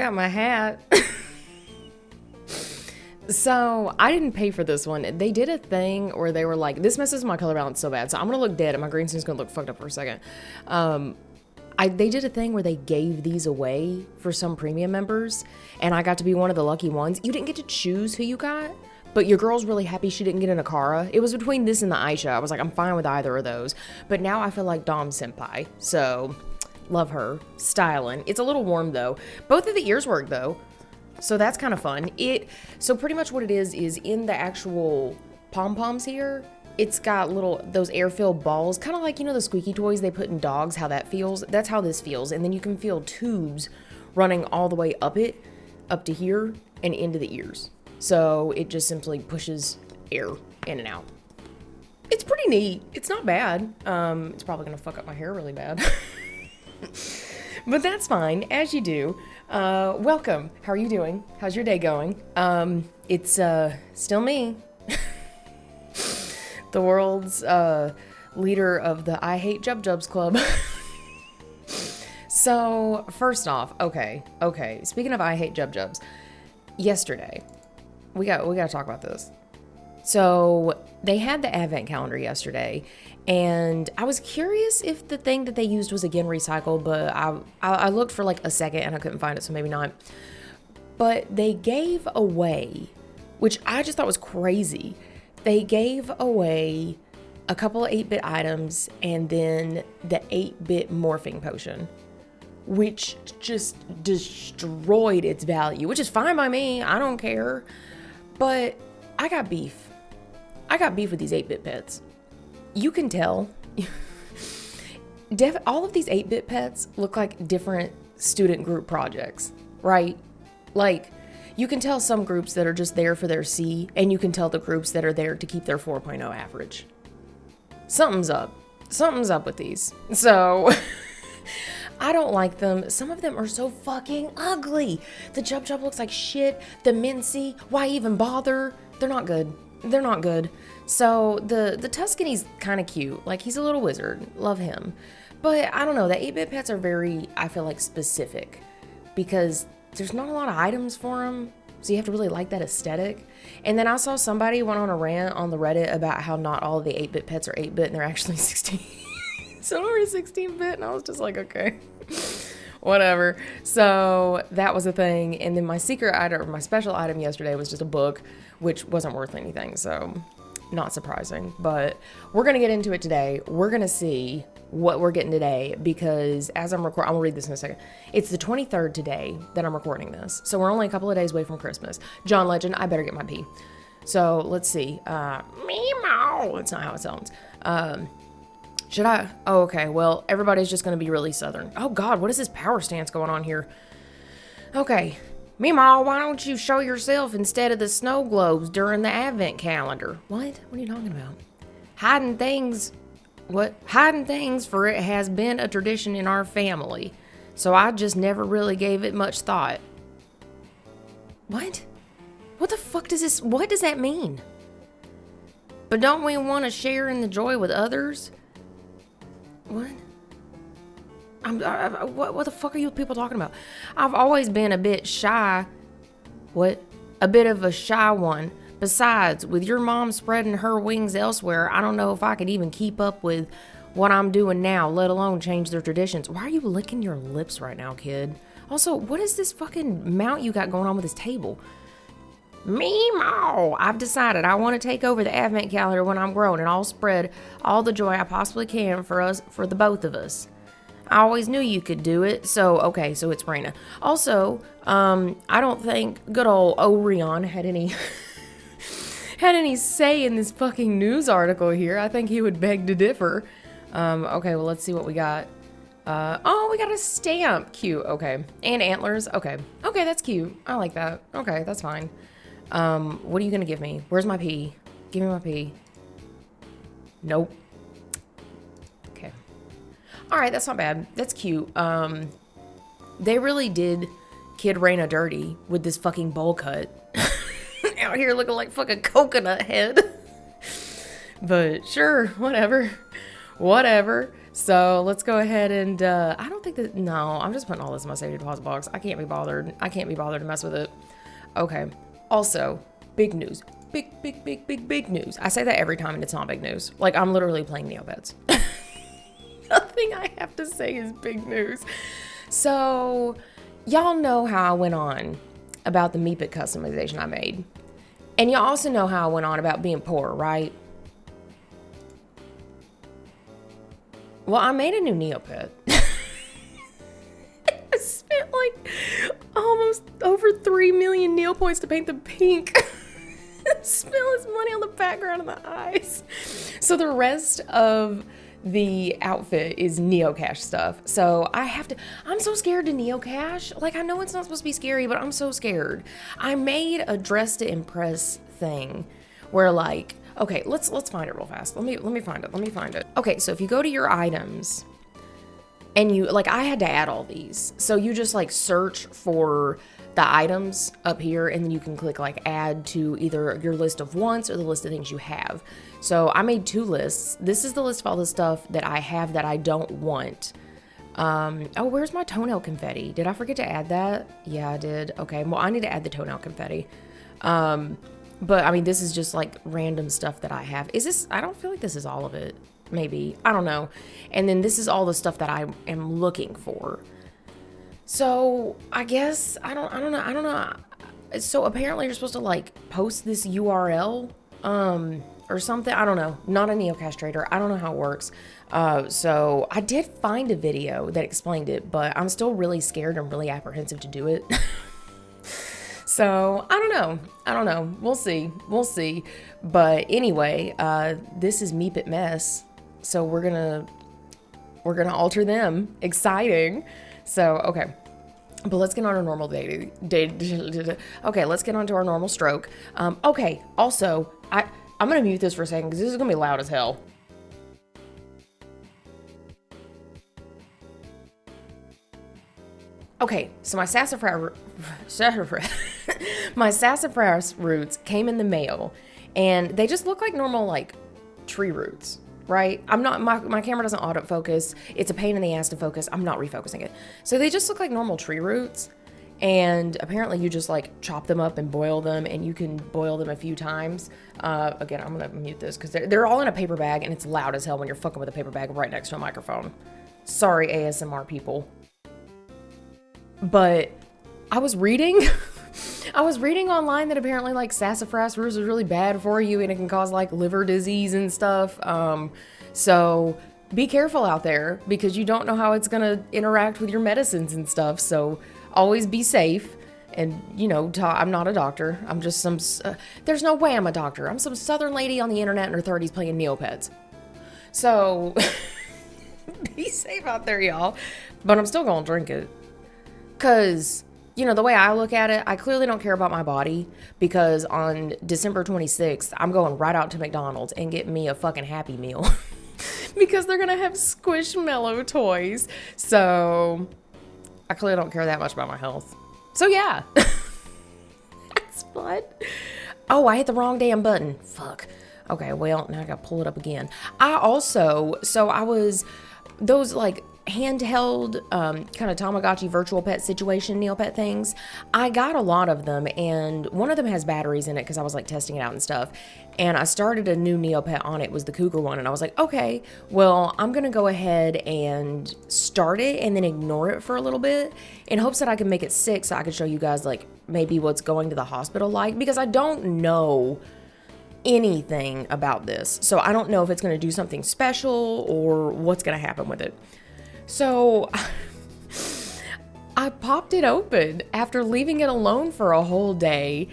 got my hat. So I didn't pay for this one. They did a thing where they were like, this messes my color balance so bad. So I'm going to look dead and my green screen's going to look fucked up for a second. They did a thing where they gave these away for some premium members. And I got to be one of the lucky ones. You didn't get to choose who you got. But your girl's really happy she didn't get an Akara. It was between this and the Aisha. I was like, I'm fine with either of those. But now I feel like Dom Senpai. So, love her. Styling. It's a little warm, though. Both of the ears work, though. So that's kind of fun. So pretty much what it is in the actual pom-poms here, it's got those air-filled balls. Kind of like, the squeaky toys they put in dogs, how that feels. That's how this feels. And then you can feel tubes running all the way up to here, and into the ears. So it just simply pushes air in and out. It's pretty neat. It's not bad. It's probably going to fuck up my hair really bad. But that's fine, as you do. Welcome. How are you doing? How's your day going? It's still me. The world's leader of the I Hate Jub-Jubs Club. So, first off, okay. Speaking of I Hate Jub-Jubs, yesterday... We got to talk about this. So they had the advent calendar yesterday, and I was curious if the thing that they used was again recycled, but I looked for like a second and I couldn't find it, so maybe not. But they gave away, which I just thought was crazy. They gave away a couple of 8-bit items and then the 8-bit morphing potion, which just destroyed its value, which is fine by me. I don't care. But I got beef. With these 8-bit pets. You can tell. All of these 8-bit pets look like different student group projects, right? Like, you can tell some groups that are just there for their C, and you can tell the groups that are there to keep their 4.0 average. Something's up. Something's up with these. So... I don't like them. Some of them are so fucking ugly. The Jub-Jub looks like shit. The Mincy, why even bother? They're not good. So the Tuscany's kind of cute. Like, he's a little wizard. Love him. But I don't know. The 8-bit pets are very, I feel like, specific. Because there's not a lot of items for them. So you have to really like that aesthetic. And then I saw somebody went on a rant on the Reddit about how not all of the 8-bit pets are 8-bit and they're actually 16. So we're 16-bit, and I was just like, okay, whatever. So that was a thing. And then my secret item, or my special item yesterday was just a book, which wasn't worth anything. So not surprising, but we're going to get into it today. We're going to see what we're getting today, because as I'm recording, I'm going to read this in a second. It's the 23rd today that I'm recording this. So we're only a couple of days away from Christmas. John Legend, I better get my pee. So let's see. Meow. That's not how it sounds. Should I? Oh, okay. Well, everybody's just going to be really southern. Oh, God, what is this power stance going on here? Okay. Meemaw, why don't you show yourself instead of the snow globes during the advent calendar? What? What are you talking about? Hiding things. What? Hiding things, for it has been a tradition in our family. So I just never really gave it much thought. What? What the fuck does this... What does that mean? But don't we want to share in the joy with others? What? What the fuck are you people talking about? I've always been a bit shy. What? A bit of a shy one. Besides, with your mom spreading her wings elsewhere, I don't know if I could even keep up with what I'm doing now, let alone change their traditions. Why are you licking your lips right now, kid? Also, what is this fucking mount you got going on with this table? Meemaw! I've decided I want to take over the advent calendar when I'm grown, and I'll spread all the joy I possibly can for the both of us. I always knew you could do it. So, okay, so it's Raina. Also, I don't think good old Orion had any had any say in this fucking news article here. I think he would beg to differ. Okay, well, let's see what we got. Oh, we got a stamp. Cute. Okay. And antlers. Okay. Okay, that's cute. I like that. Okay, that's fine. What are you gonna give me? Where's my pee? Give me my pee. Nope. Okay. All right, that's not bad. That's cute. They really did Kid Raina dirty with this fucking bowl cut. Out here looking like fucking coconut head. But sure, whatever. Whatever. So let's go ahead and, I don't think that, no, I'm just putting all this in my safety deposit box. I can't be bothered. I can't be bothered to mess with it. Okay. Also, big news. Big news. I say that every time and it's not big news. Like, I'm literally playing Neopets. Nothing I have to say is big news. So, y'all know how I went on about the Meepit customization I made. And y'all also know how I went on about being poor, right? Well, I made a new Neopet. I spent like almost over 3 million Neo points to paint them pink. Spent his money on the background and the eyes. So the rest of the outfit is Neocash stuff. So I'm so scared to Neocash. Like, I know it's not supposed to be scary, but I'm so scared. I made a dress to impress thing where, like, okay, let's find it real fast. Let me find it. Okay, so if you go to your items and you, like, I had to add all these. So you just like search for the items up here and then you can click like add to either your list of wants or the list of things you have. So I made 2 lists. This is the list of all the stuff that I have that I don't want. Oh, where's my toenail confetti? Did I forget to add that? Yeah, I did. Okay, well, I need to add the toenail confetti. But I mean, this is just like random stuff that I have. Is this, I don't feel like this is all of it. Maybe, I don't know. And then this is all the stuff that I am looking for. So I guess, I don't know. So apparently you're supposed to like post this URL, or something. I don't know. Not a Neocash trader. I don't know how it works. So I did find a video that explained it, but I'm still really scared and really apprehensive to do it. So I don't know. We'll see. But anyway, this is Meepit Mess. So we're gonna alter them. Exciting. So, okay. But let's get on our normal day. Okay, let's get on to our normal stroke. Okay, also, I'm going to mute this for a second because this is going to be loud as hell. Okay, so my sassafras roots came in the mail, and they just look like normal, like, tree roots. Right? My camera doesn't autofocus. It's a pain in the ass to focus. I'm not refocusing it. So they just look like normal tree roots. And apparently you just like chop them up and boil them, and you can boil them a few times. Again, I'm gonna mute this because they're all in a paper bag and it's loud as hell when you're fucking with a paper bag right next to a microphone. Sorry, ASMR people. But I was reading online that apparently like sassafras roots is really bad for you and it can cause like liver disease and stuff. So be careful out there because you don't know how it's gonna interact with your medicines and stuff. So always be safe. And you know, I'm not a doctor. I'm just some, there's no way I'm a doctor. I'm some southern lady on the internet in her 30s playing Neopets. So be safe out there, y'all. But I'm still gonna drink it. Cause you know, the way I look at it, I clearly don't care about my body because on December 26th, I'm going right out to McDonald's and getting me a fucking Happy Meal because they're going to have Squishmallow toys. So I clearly don't care that much about my health. So yeah, that's fun. Oh, I hit the wrong damn button. Fuck. Okay, well, now I got to pull it up again. I was those like handheld kind of Tamagotchi virtual pet situation Neopet things. I got a lot of them, and one of them has batteries in it because I was like testing it out and stuff, and I started a new Neopet on it. Was the cougar one, and I was like, okay, well, I'm gonna go ahead and start it and then ignore it for a little bit in hopes that I can make it sick so I can show you guys like maybe what's going to the hospital like, because I don't know anything about this, so I don't know if it's going to do something special or what's going to happen with it. So I popped it open after leaving it alone for a whole day,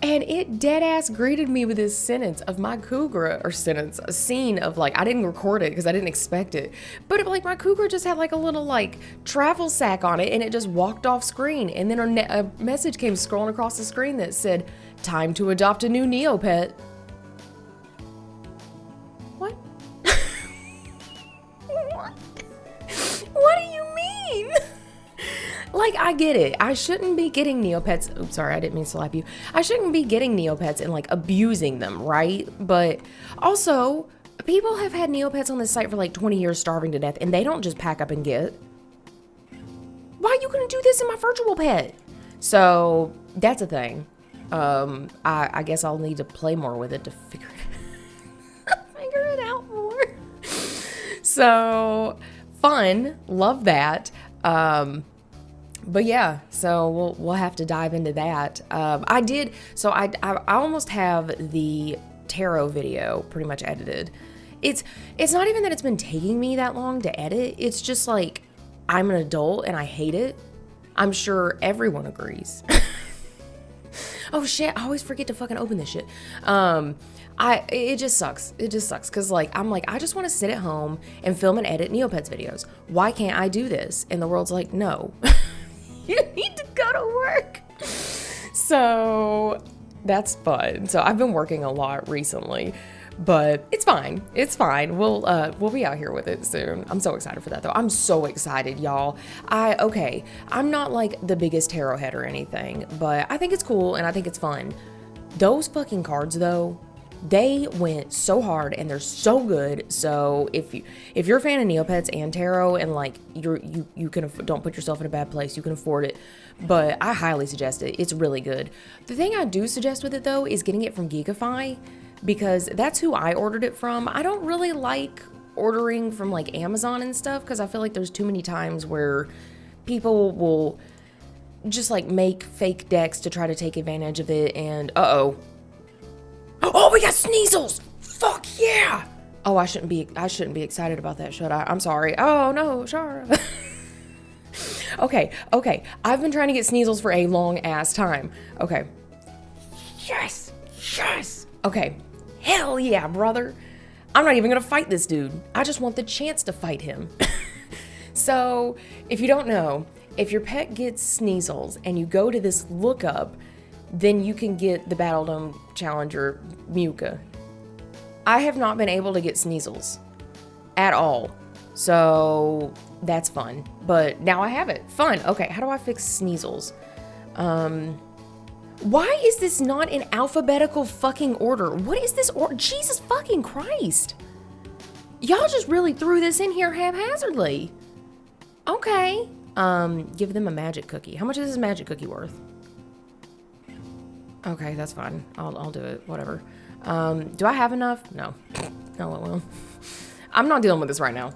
and it dead ass greeted me with this sentence of my cougar, or sentence, a scene of like, I didn't record it because I didn't expect it, but like my cougar just had like a little like travel sack on it, and it just walked off screen, and then a message came scrolling across the screen that said, "Time to adopt a new Neopet." What? What do you mean? Like, I get it. I shouldn't be getting Neopets. Oops, sorry, I didn't mean to slap you. I shouldn't be getting Neopets and like abusing them, right? But also, People have had Neopets on this site for like 20 years starving to death, and they don't just pack up and get. Why are you gonna do this in my virtual pet? So that's a thing. I guess I'll need to play more with it to figure it out more. So fun, love that. But yeah, so we'll have to dive into that. I almost have the tarot video pretty much edited. It's not even that it's been taking me that long to edit. It's just like I'm an adult and I hate it. I'm sure everyone agrees. Oh shit, I always forget to fucking open this shit. It just sucks. It just sucks because I'm like, I just want to sit at home and film and edit Neopets videos. Why can't I do this? And the world's like, no. You need to go to work. So that's fun. So I've been working a lot recently, but it's fine. It's fine. We'll be out here with it soon. I'm so excited for that though. I'm so excited, y'all. I'm not like the biggest tarot head or anything, but I think it's cool and I think it's fun. Those fucking cards though, they went so hard and they're so good. So if you're a fan of Neopets and tarot and like you can don't put yourself in a bad place, you can afford it. But I highly suggest it. It's really good. The thing I do suggest with it though is getting it from Geekify because that's who I ordered it from. I don't really like ordering from like Amazon and stuff because I feel like there's too many times where people will just like make fake decks to try to take advantage of it and oh, we got Sneasels! Fuck yeah! Oh, I shouldn't be excited about that, should I? I'm sorry. Oh no, sure. Okay. I've been trying to get Sneasels for a long ass time. Okay. Yes. Okay. Hell yeah, brother. I'm not even gonna fight this dude. I just want the chance to fight him. So, if you don't know, if your pet gets Sneasels and you go to this lookup, then you can get the Battle Dome Challenger Muka. I have not been able to get Sneasels at all. So that's fun. But now I have it. Fun. Okay, how do I fix Sneasels? Why is this not in alphabetical fucking order? What is this order? Jesus fucking Christ. Y'all just really threw this in here haphazardly. Okay. Give them a magic cookie. How much is this magic cookie worth? Okay, that's fine. I'll do it. Whatever. Do I have enough? No. No, it will. I'm not dealing with this right now.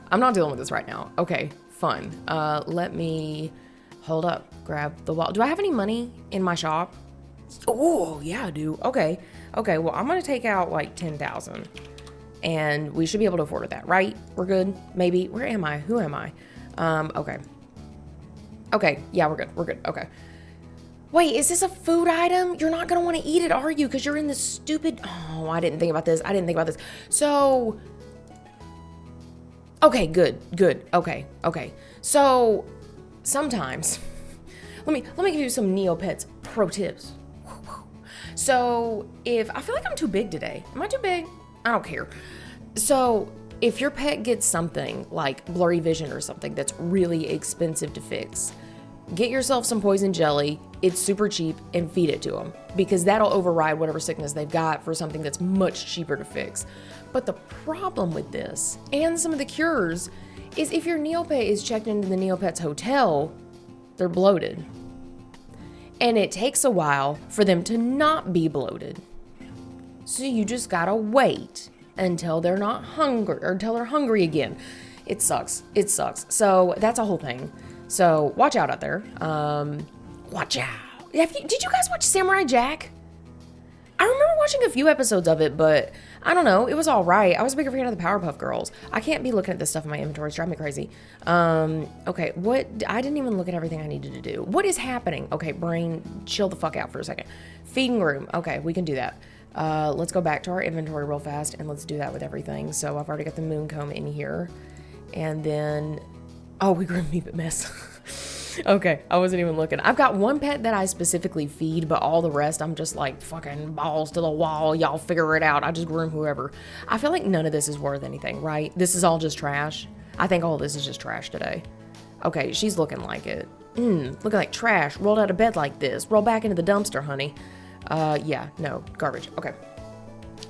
Okay, fun. Let me hold up. Grab the wall. Do I have any money in my shop? Oh, yeah, I do. Okay, well, I'm gonna take out like 10,000 and we should be able to afford that, right? We're good? Maybe. Where am I? Who am I? Okay, yeah, we're good. Okay. Wait, is this a food item? You're not gonna want to eat it, are you? Because you're in this stupid... Oh, I didn't think about this. So... Okay, good. Okay. So, sometimes... Let me give you some Neopets pro tips. So, if... I feel like I'm too big today. Am I too big? I don't care. So, if your pet gets something like blurry vision or something that's really expensive to fix... Get yourself some poison jelly, it's super cheap, and feed it to them because that'll override whatever sickness they've got for something that's much cheaper to fix. But the problem with this, and some of the cures, is if your Neopet is checked into the Neopets hotel, they're bloated. And it takes a while for them to not be bloated. So you just gotta wait until they're not hungry, or until they're hungry again. It sucks. So that's a whole thing. So watch out there. Watch out. Did you guys watch Samurai Jack? I remember watching a few episodes of it, but I don't know. It was all right. I was a bigger fan of the Powerpuff Girls. I can't be looking at this stuff in my inventory. It's driving me crazy. Okay, I didn't even look at everything I needed to do. What is happening? Okay, brain, chill the fuck out for a second. Feeding room. Okay, we can do that. Let's go back to our inventory real fast, and let's do that with everything. So I've already got the moon comb in here. And then... Oh, we grew a Meepet mess. Okay, I wasn't even looking. I've got one pet that I specifically feed, but all the rest, I'm just like fucking balls to the wall. Y'all figure it out. I just groom whoever. I feel like none of this is worth anything, right? This is all just trash. I think all this is just trash today. Okay, she's looking like it. Looking like trash. Rolled out of bed like this. Roll back into the dumpster, honey. Yeah, no, garbage. Okay.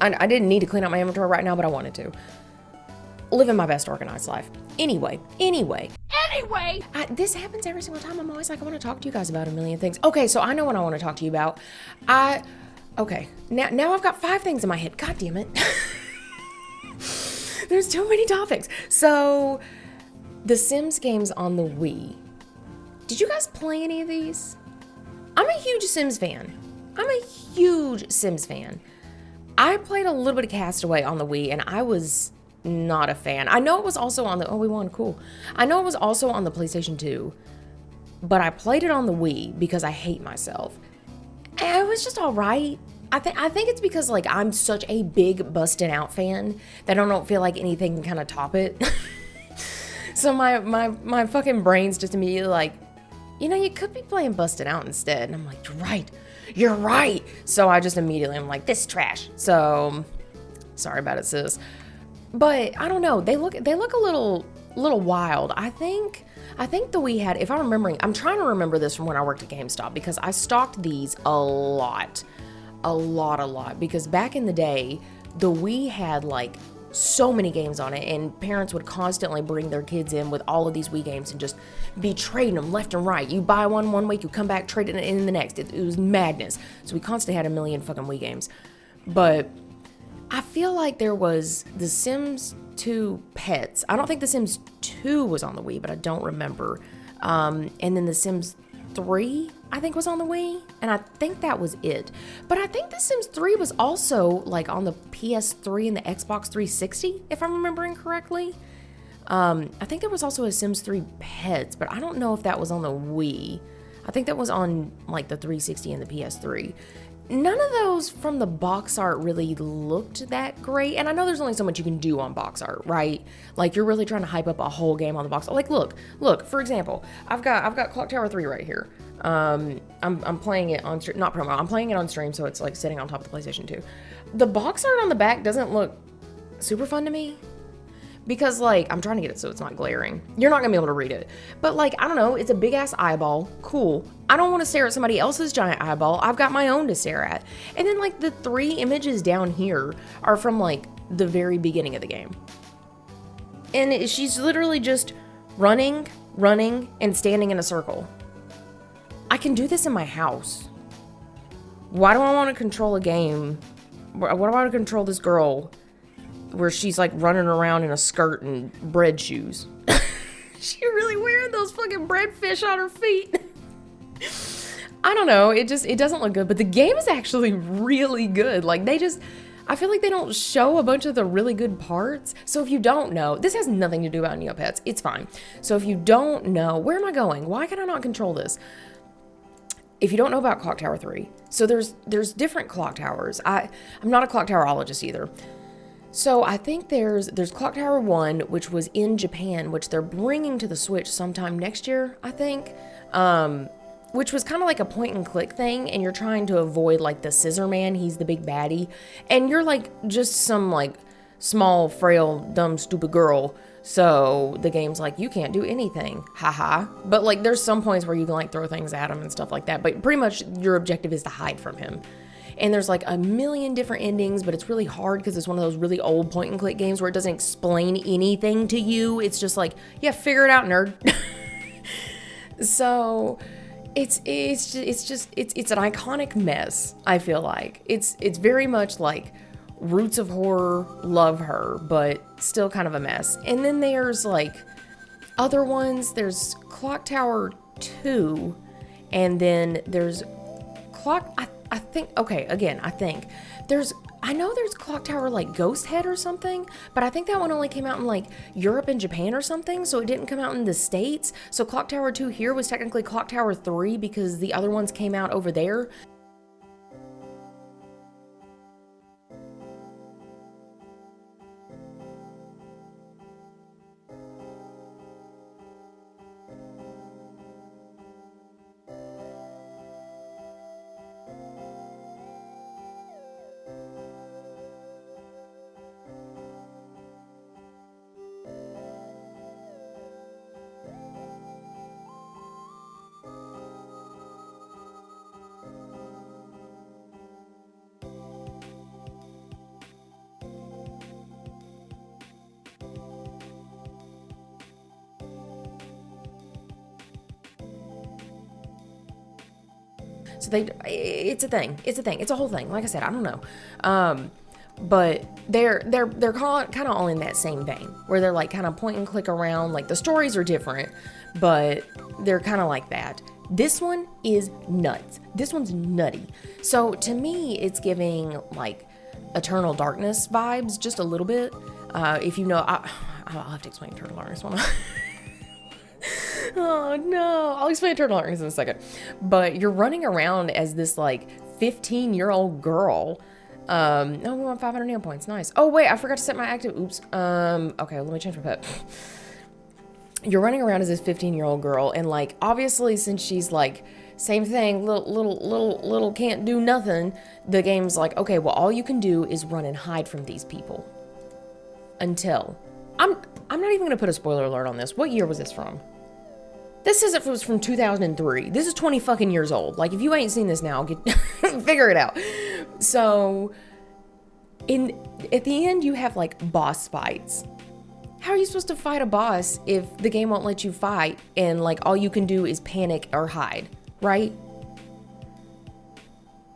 I didn't need to clean out my inventory right now, but I wanted to. Living my best organized life. Anyway. This happens every single time. I'm always like, I want to talk to you guys about a million things. Okay, so I know what I want to talk to you about. Okay, now I've got 5 things in my head. God damn it. There's too many topics. So, the Sims games on the Wii. Did you guys play any of these? I'm a huge Sims fan. I played a little bit of Castaway on the Wii, and I was not a fan. I know it was also on the... Oh, we won. Cool. I know it was also on the PlayStation 2, but I played it on the Wii because I hate myself. And it was just all right. I think it's because, like, I'm such a big Bustin' Out fan that I don't feel like anything can kind of top it. So my fucking brain's just immediately like, you know, you could be playing Bustin' Out instead. And I'm like, you're right. So I just immediately am like, this is trash. So sorry about it, sis. But I don't know. They look a little wild. I think the Wii had, if I'm remembering, I'm trying to remember this from when I worked at GameStop, because I stocked these a lot. Because back in the day, the Wii had like so many games on it, and parents would constantly bring their kids in with all of these Wii games and just be trading them left and right. You buy one week, you come back, trade it in the next. It was madness. So we constantly had a million fucking Wii games. But I feel like there was The Sims 2 Pets. I don't think The Sims 2 was on the Wii, but I don't remember. And then The Sims 3, I think, was on the Wii, and I think that was it. But I think The Sims 3 was also like on the PS3 and the Xbox 360, if I'm remembering correctly. I think there was also a Sims 3 Pets, but I don't know if that was on the Wii. I think that was on like the 360 and the PS3. None of those from the box art really looked that great. And I know there's only so much you can do on box art, right? Like, you're really trying to hype up a whole game on the box art. Like, look, for example, I've got Clock Tower 3 right here. I'm playing it on stream, not promo, I'm playing it on stream, so it's like sitting on top of the PlayStation 2. The box art on the back doesn't look super fun to me. Because, like, I'm trying to get it so it's not glaring. You're not gonna be able to read it. But, like, I don't know, it's a big ass eyeball. Cool. I don't want to stare at somebody else's giant eyeball. I've got my own to stare at. And then, like, the 3 images down here are from, like, the very beginning of the game. And she's literally just running, and standing in a circle. I can do this in my house. Why do I want to control a game? Why do I want to control this girl where she's like running around in a skirt and bread shoes? She really wearing those fucking bread fish on her feet. I don't know, it doesn't look good, but the game is actually really good. Like, I feel like they don't show a bunch of the really good parts. So if you don't know, this has nothing to do about Neopets, it's fine. So if you don't know, where am I going? Why can I not control this? If you don't know about Clock Tower 3, so there's different clock towers. I'm not a clock towerologist either. So I think there's Clock Tower 1, which was in Japan, which they're bringing to the Switch sometime next year, I think. Which was kind of like a point and click thing, and you're trying to avoid like the Scissor Man. He's the big baddie, and you're like just some like small, frail, dumb, stupid girl. So the game's like, you can't do anything, haha. But like, there's some points where you can like throw things at him and stuff like that. But pretty much your objective is to hide from him. And there's like a million different endings, but it's really hard because it's one of those really old point and click games where it doesn't explain anything to you. It's just like, yeah, figure it out, nerd. So it's an iconic mess, I feel like. It's very much like Roots of Horror, love her, but still kind of a mess. And then there's like other ones. There's Clock Tower 2, and then there's I think I know there's Clock Tower like Ghost Head or something, but I think that one only came out in like Europe and Japan or something, so it didn't come out in the States. So Clock Tower 2 here was technically Clock Tower 3 because the other ones came out over there. So it's a thing. It's a thing. It's a whole thing. Like I said, I don't know. But they're kind of all in that same vein where they're like kind of point and click around. Like the stories are different, but they're kind of like that. This one is nuts. This one's nutty. So to me, it's giving like Eternal Darkness vibes just a little bit. If you know, I'll have to explain Eternal Darkness one. Oh no, I'll explain Eternal Darkness in a second. But you're running around as this like 15-year-old girl. Oh, we want 500 Neo points. Nice. Oh wait, I forgot to set my active. Oops. Okay, let me change my pet. You're running around as this 15-year-old girl, and like obviously since she's like same thing, little can't do nothing. The game's like, okay, well all you can do is run and hide from these people until I'm not even gonna put a spoiler alert on this. What year was this from? This says it was from 2003. This is 20 fucking years old. Like, if you ain't seen this now, figure it out. So, at the end, you have, like, boss fights. How are you supposed to fight a boss if the game won't let you fight and, like, all you can do is panic or hide, right?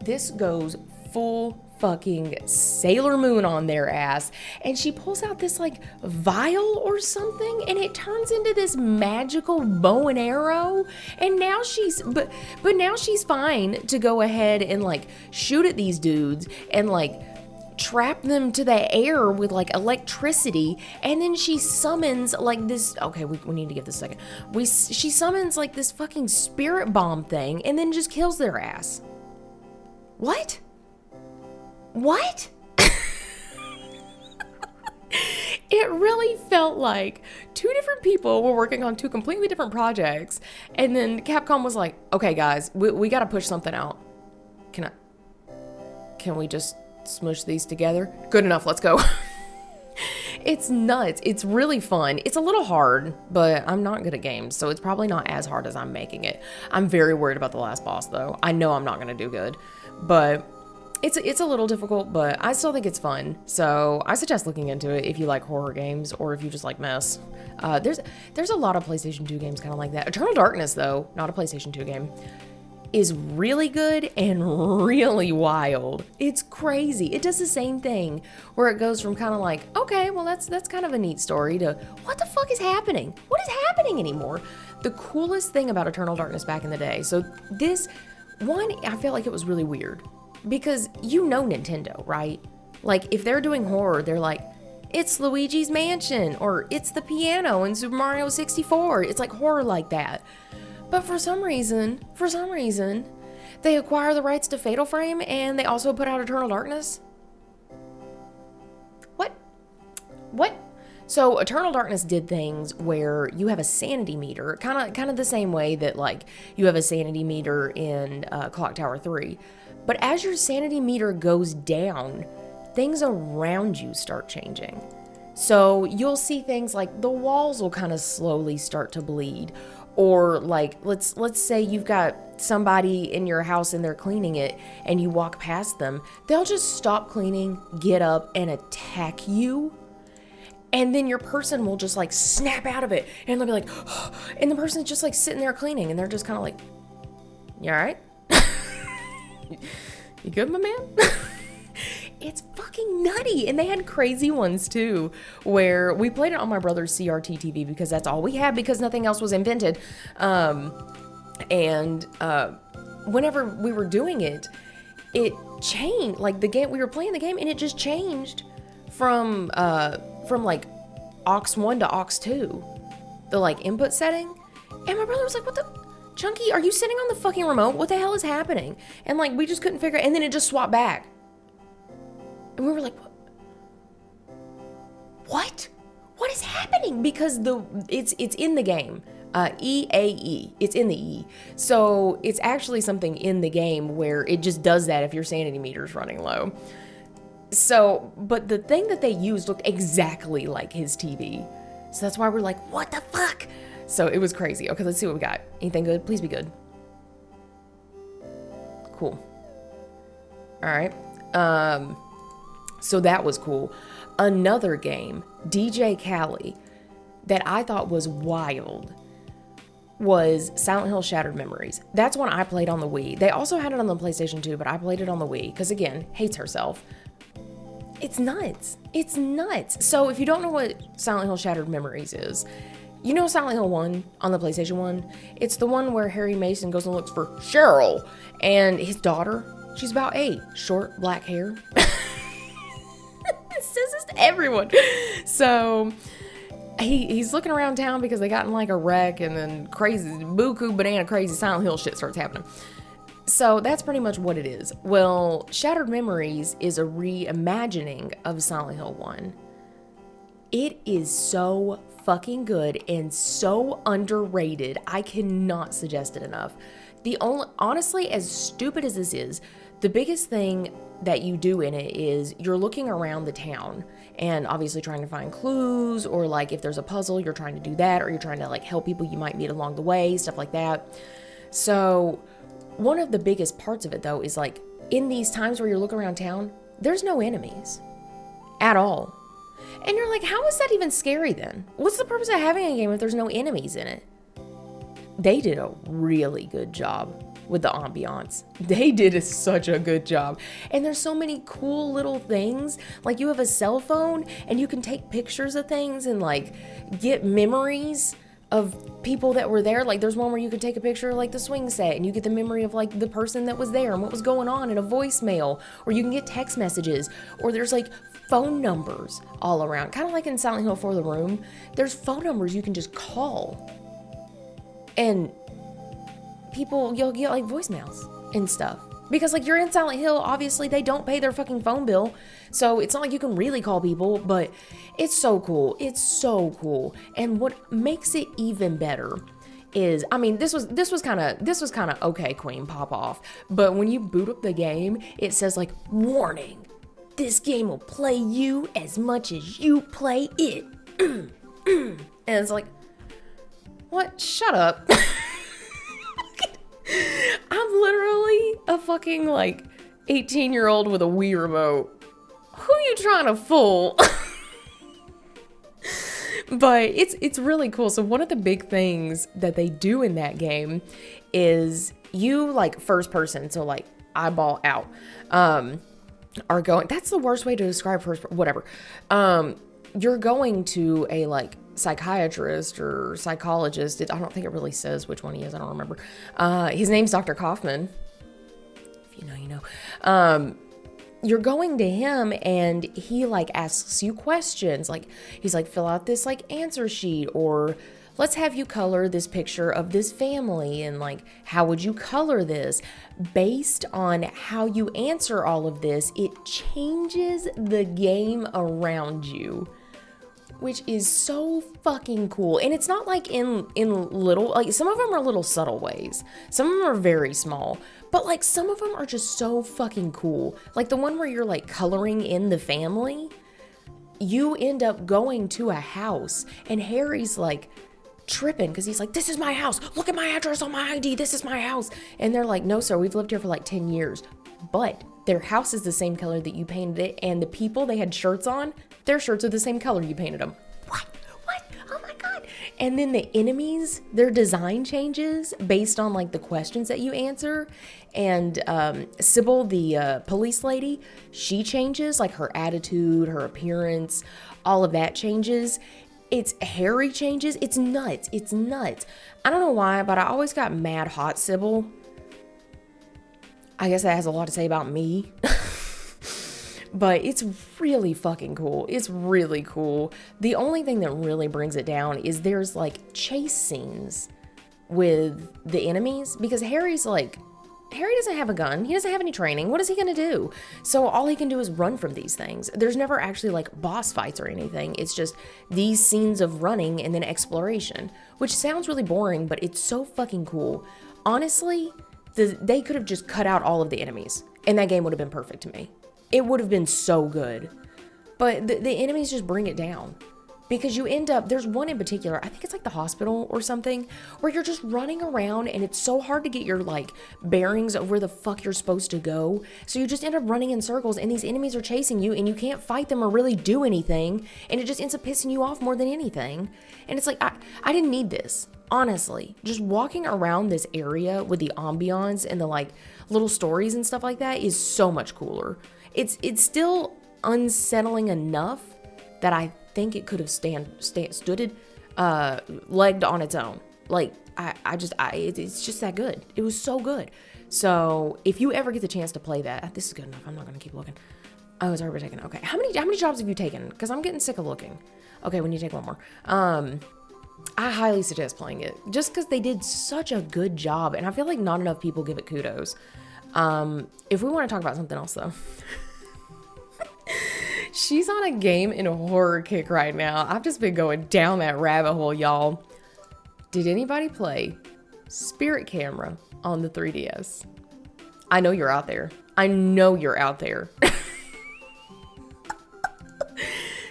This goes full fucking Sailor Moon on their ass, and she pulls out this like vial or something, and it turns into this magical bow and arrow, and now but now she's fine to go ahead and like shoot at these dudes and like trap them to the air with like electricity, and then she summons like this, okay, we need to give this a second. She summons like this fucking spirit bomb thing and then just kills their ass. What? It really felt like two different people were working on two completely different projects, and then Capcom was like, okay guys, we gotta push something out. Can we just smush these together? Good enough, let's go. It's nuts. It's really fun. It's a little hard, but I'm not good at games, so it's probably not as hard as I'm making it. I'm very worried about the last boss though. I know I'm not gonna do good, but it's a little difficult, but I still think it's fun. So I suggest looking into it if you like horror games or if you just like mess. There's a lot of PlayStation 2 games kind of like that. Eternal Darkness, though, not a PlayStation 2 game, is really good and really wild. It's crazy. It does the same thing where it goes from kind of like, okay, well that's kind of a neat story to what the fuck is happening? What is happening anymore? The coolest thing about Eternal Darkness back in the day. So this one, I felt like it was really weird. Because you know Nintendo, right? Like, if they're doing horror, they're like, it's Luigi's Mansion, or it's the piano in Super Mario 64. It's like horror like that. But for some reason, they acquire the rights to Fatal Frame, and they also put out Eternal Darkness. What? So Eternal Darkness did things where you have a sanity meter, kind of the same way that, like, you have a sanity meter in Clock Tower 3. But as your sanity meter goes down, things around you start changing. So you'll see things like the walls will kind of slowly start to bleed. Or like, let's say you've got somebody in your house and they're cleaning it and you walk past them. They'll just stop cleaning, get up and attack you. And then your person will just like snap out of it and they'll be like, oh, and the person's just like sitting there cleaning and they're just kind of like, you all right? You good, my man? It's fucking nutty. And they had crazy ones too, where we played it on my brother's CRT TV because that's all we had because nothing else was invented. Whenever we were doing it, it changed. Like the game, we were playing the game and it just changed from like aux 1 to aux 2, the like input setting. And my brother was like, what the? Chunky, are you sitting on the fucking remote? What the hell is happening? And like, we just couldn't figure it. And then it just swapped back. And we were like, what? What is happening? Because it's in the game. EAE. It's in the E. So it's actually something in the game where it just does that if your sanity meter's running low. So, but the thing that they used looked exactly like his TV. So that's why we're like, what the fuck? So it was crazy. Okay, let's see what we got. Anything good? Please be good. Cool. All right. So that was cool. Another game, DJ Khaled, that I thought was wild, was Silent Hill Shattered Memories. That's one I played on the Wii. They also had it on the PlayStation 2, but I played it on the Wii because, again, hates herself. It's nuts. It's nuts. So if you don't know what Silent Hill Shattered Memories is, you know Silent Hill 1 on the PlayStation 1? It's the one where Harry Mason goes and looks for Cheryl and his daughter. She's about 8. Short, black hair. It says this to everyone. So he's looking around town because they got in like a wreck, and then crazy, buku banana crazy Silent Hill shit starts happening. So that's pretty much what it is. Well, Shattered Memories is a reimagining of Silent Hill 1. It is so fucking good and so underrated. I cannot suggest it enough. Honestly, as stupid as this is, the biggest thing that you do in it is you're looking around the town and obviously trying to find clues, or like if there's a puzzle, you're trying to do that, or you're trying to like help people you might meet along the way, stuff like that. So one of the biggest parts of it though is like in these times where you're looking around town, there's no enemies at all. And you're like, how is that even scary then? What's the purpose of having a game if there's no enemies in it? They did a really good job with the ambiance. They did such a good job. And there's so many cool little things. Like you have a cell phone and you can take pictures of things and like get memories of people that were there. Like there's one where you could take a picture of like the swing set and you get the memory of like the person that was there and what was going on in a voicemail, or you can get text messages, or there's like phone numbers all around. Kind of like in Silent Hill For the Room, there's phone numbers you can just call. And people, you'll get like voicemails and stuff. Because like you're in Silent Hill, obviously they don't pay their fucking phone bill. So it's not like you can really call people, but it's so cool. It's so cool. And what makes it even better is, I mean, this was kind of okay, Queen, pop off. But when you boot up the game, it says like, warning, this game will play you as much as you play it. And it's like, what? Shut up. I'm literally a fucking like 18-year-old with a Wii remote. Who you trying to fool? But it's really cool. So one of the big things that they do in that game is you like first person, so like eyeball out, are going, that's the worst way to describe whatever. You're going to a like psychiatrist or psychologist. I don't think it really says which one he is. I don't remember. His name's Dr. Kaufman. If you know, you know. You're going to him and he like asks you questions. Like he's like, fill out this like answer sheet, or let's have you color this picture of this family, and like, how would you color this? Based on how you answer all of this, it changes the game around you, which is so fucking cool. And it's not like in little, like some of them are little subtle ways. Some of them are very small, but like some of them are just so fucking cool. Like the one where you're like coloring in the family, you end up going to a house and Harry's like tripping because he's like, this is my house. Look at my address on my ID. This is my house. And they're like, no, sir, we've lived here for like 10 years. But their house is the same color that you painted it. And the people they had shirts on, their shirts are the same color you painted them. What? Oh my God. And then the enemies, their design changes based on like the questions that you answer. And Sybil, the police lady, she changes, like her attitude, her appearance, all of that changes. It's Harry changes. It's nuts. It's nuts. I don't know why, but I always got mad hot Sybil. I guess that has a lot to say about me. But it's really fucking cool. It's really cool. The only thing that really brings it down is there's like chase scenes with the enemies, because Harry doesn't have a gun. He doesn't have any training. What is he gonna do? So all he can do is run from these things. There's never actually like boss fights or anything. It's just these scenes of running and then exploration, which sounds really boring, but it's so fucking cool. Honestly, they could have just cut out all of the enemies and that game would have been perfect to me. It would have been so good. But the enemies just bring it down because you end up, there's one in particular, I think it's like the hospital or something, where you're just running around and it's so hard to get your like bearings of where the fuck you're supposed to go. So you just end up running in circles and these enemies are chasing you and you can't fight them or really do anything. And it just ends up pissing you off more than anything. And it's like, I didn't need this. Honestly, just walking around this area with the ambiance and the like little stories and stuff like that is so much cooler. It's still unsettling enough that I think it could have stood legged on its own. Like it's just that good. It was so good. So if you ever get the chance to play that, this is good enough. I'm not gonna keep looking. Oh, it's already taken. Okay, how many jobs have you taken? Because I'm getting sick of looking. Okay, we need to take one more. I highly suggest playing it just because they did such a good job, and I feel like not enough people give it kudos. If we want to talk about something else though. She's on a game and a horror kick right now. I've just been going down that rabbit hole, y'all. Did anybody play Spirit Camera on the 3DS? I know you're out there. I know you're out there.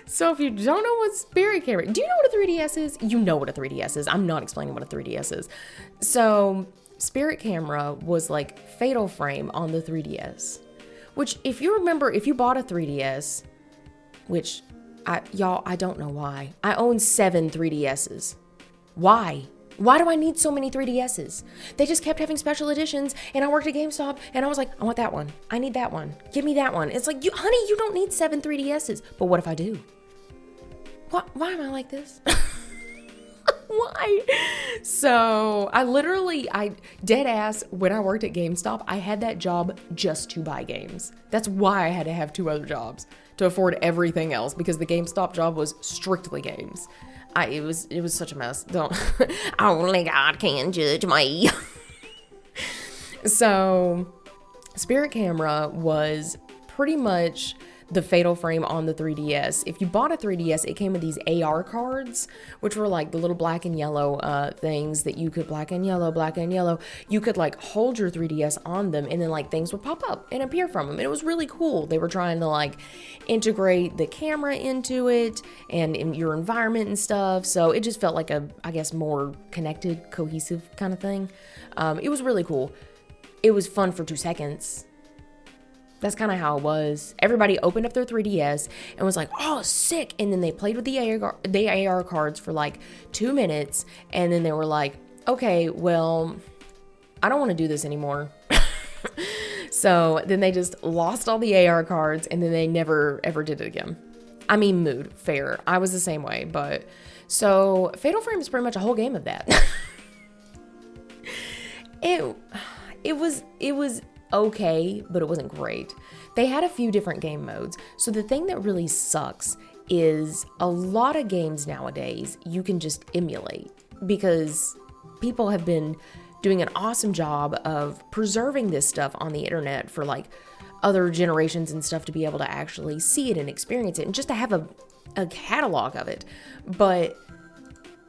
So if you don't know what Spirit Camera, do you know what a 3DS is? You know what a 3DS is. I'm not explaining what a 3DS is. So Spirit Camera was like Fatal Frame on the 3DS, which if you remember, if you bought a 3DS, which I don't know why. I own 7 3DSs. Why? Why do I need so many 3DSs? They just kept having special editions, and I worked at GameStop, and I was like, I want that one. I need that one. Give me that one. It's like, honey, you don't need 7 3DSs. But what if I do? Why am I like this? Why? So I dead ass, when I worked at GameStop, I had that job just to buy games. That's why I had to have 2 other jobs to afford everything else, because the GameStop job was strictly games. It was such a mess. Only God can judge me. So Spirit Camera was pretty much the Fatal Frame on the 3DS. If you bought a 3DS, it came with these AR cards, which were like the little black and yellow things that you could black and yellow. You could like hold your 3DS on them, and then like things would pop up and appear from them. And it was really cool. They were trying to like integrate the camera into it and in your environment and stuff. So it just felt like a, I guess, more connected, cohesive kind of thing. It was really cool. It was fun for 2 seconds. That's kind of how it was. Everybody opened up their 3DS and was like, oh, sick. And then they played with the AR cards for like 2 minutes. And then they were like, okay, well, I don't want to do this anymore. So then they just lost all the AR cards, and then they never, ever did it again. I mean, mood, fair. I was the same way. But so Fatal Frame is pretty much a whole game of that. It was okay, but it wasn't great. They had a few different game modes. So the thing that really sucks is a lot of games nowadays you can just emulate, because people have been doing an awesome job of preserving this stuff on the internet for like other generations and stuff to be able to actually see it and experience it and just to have a catalog of it. But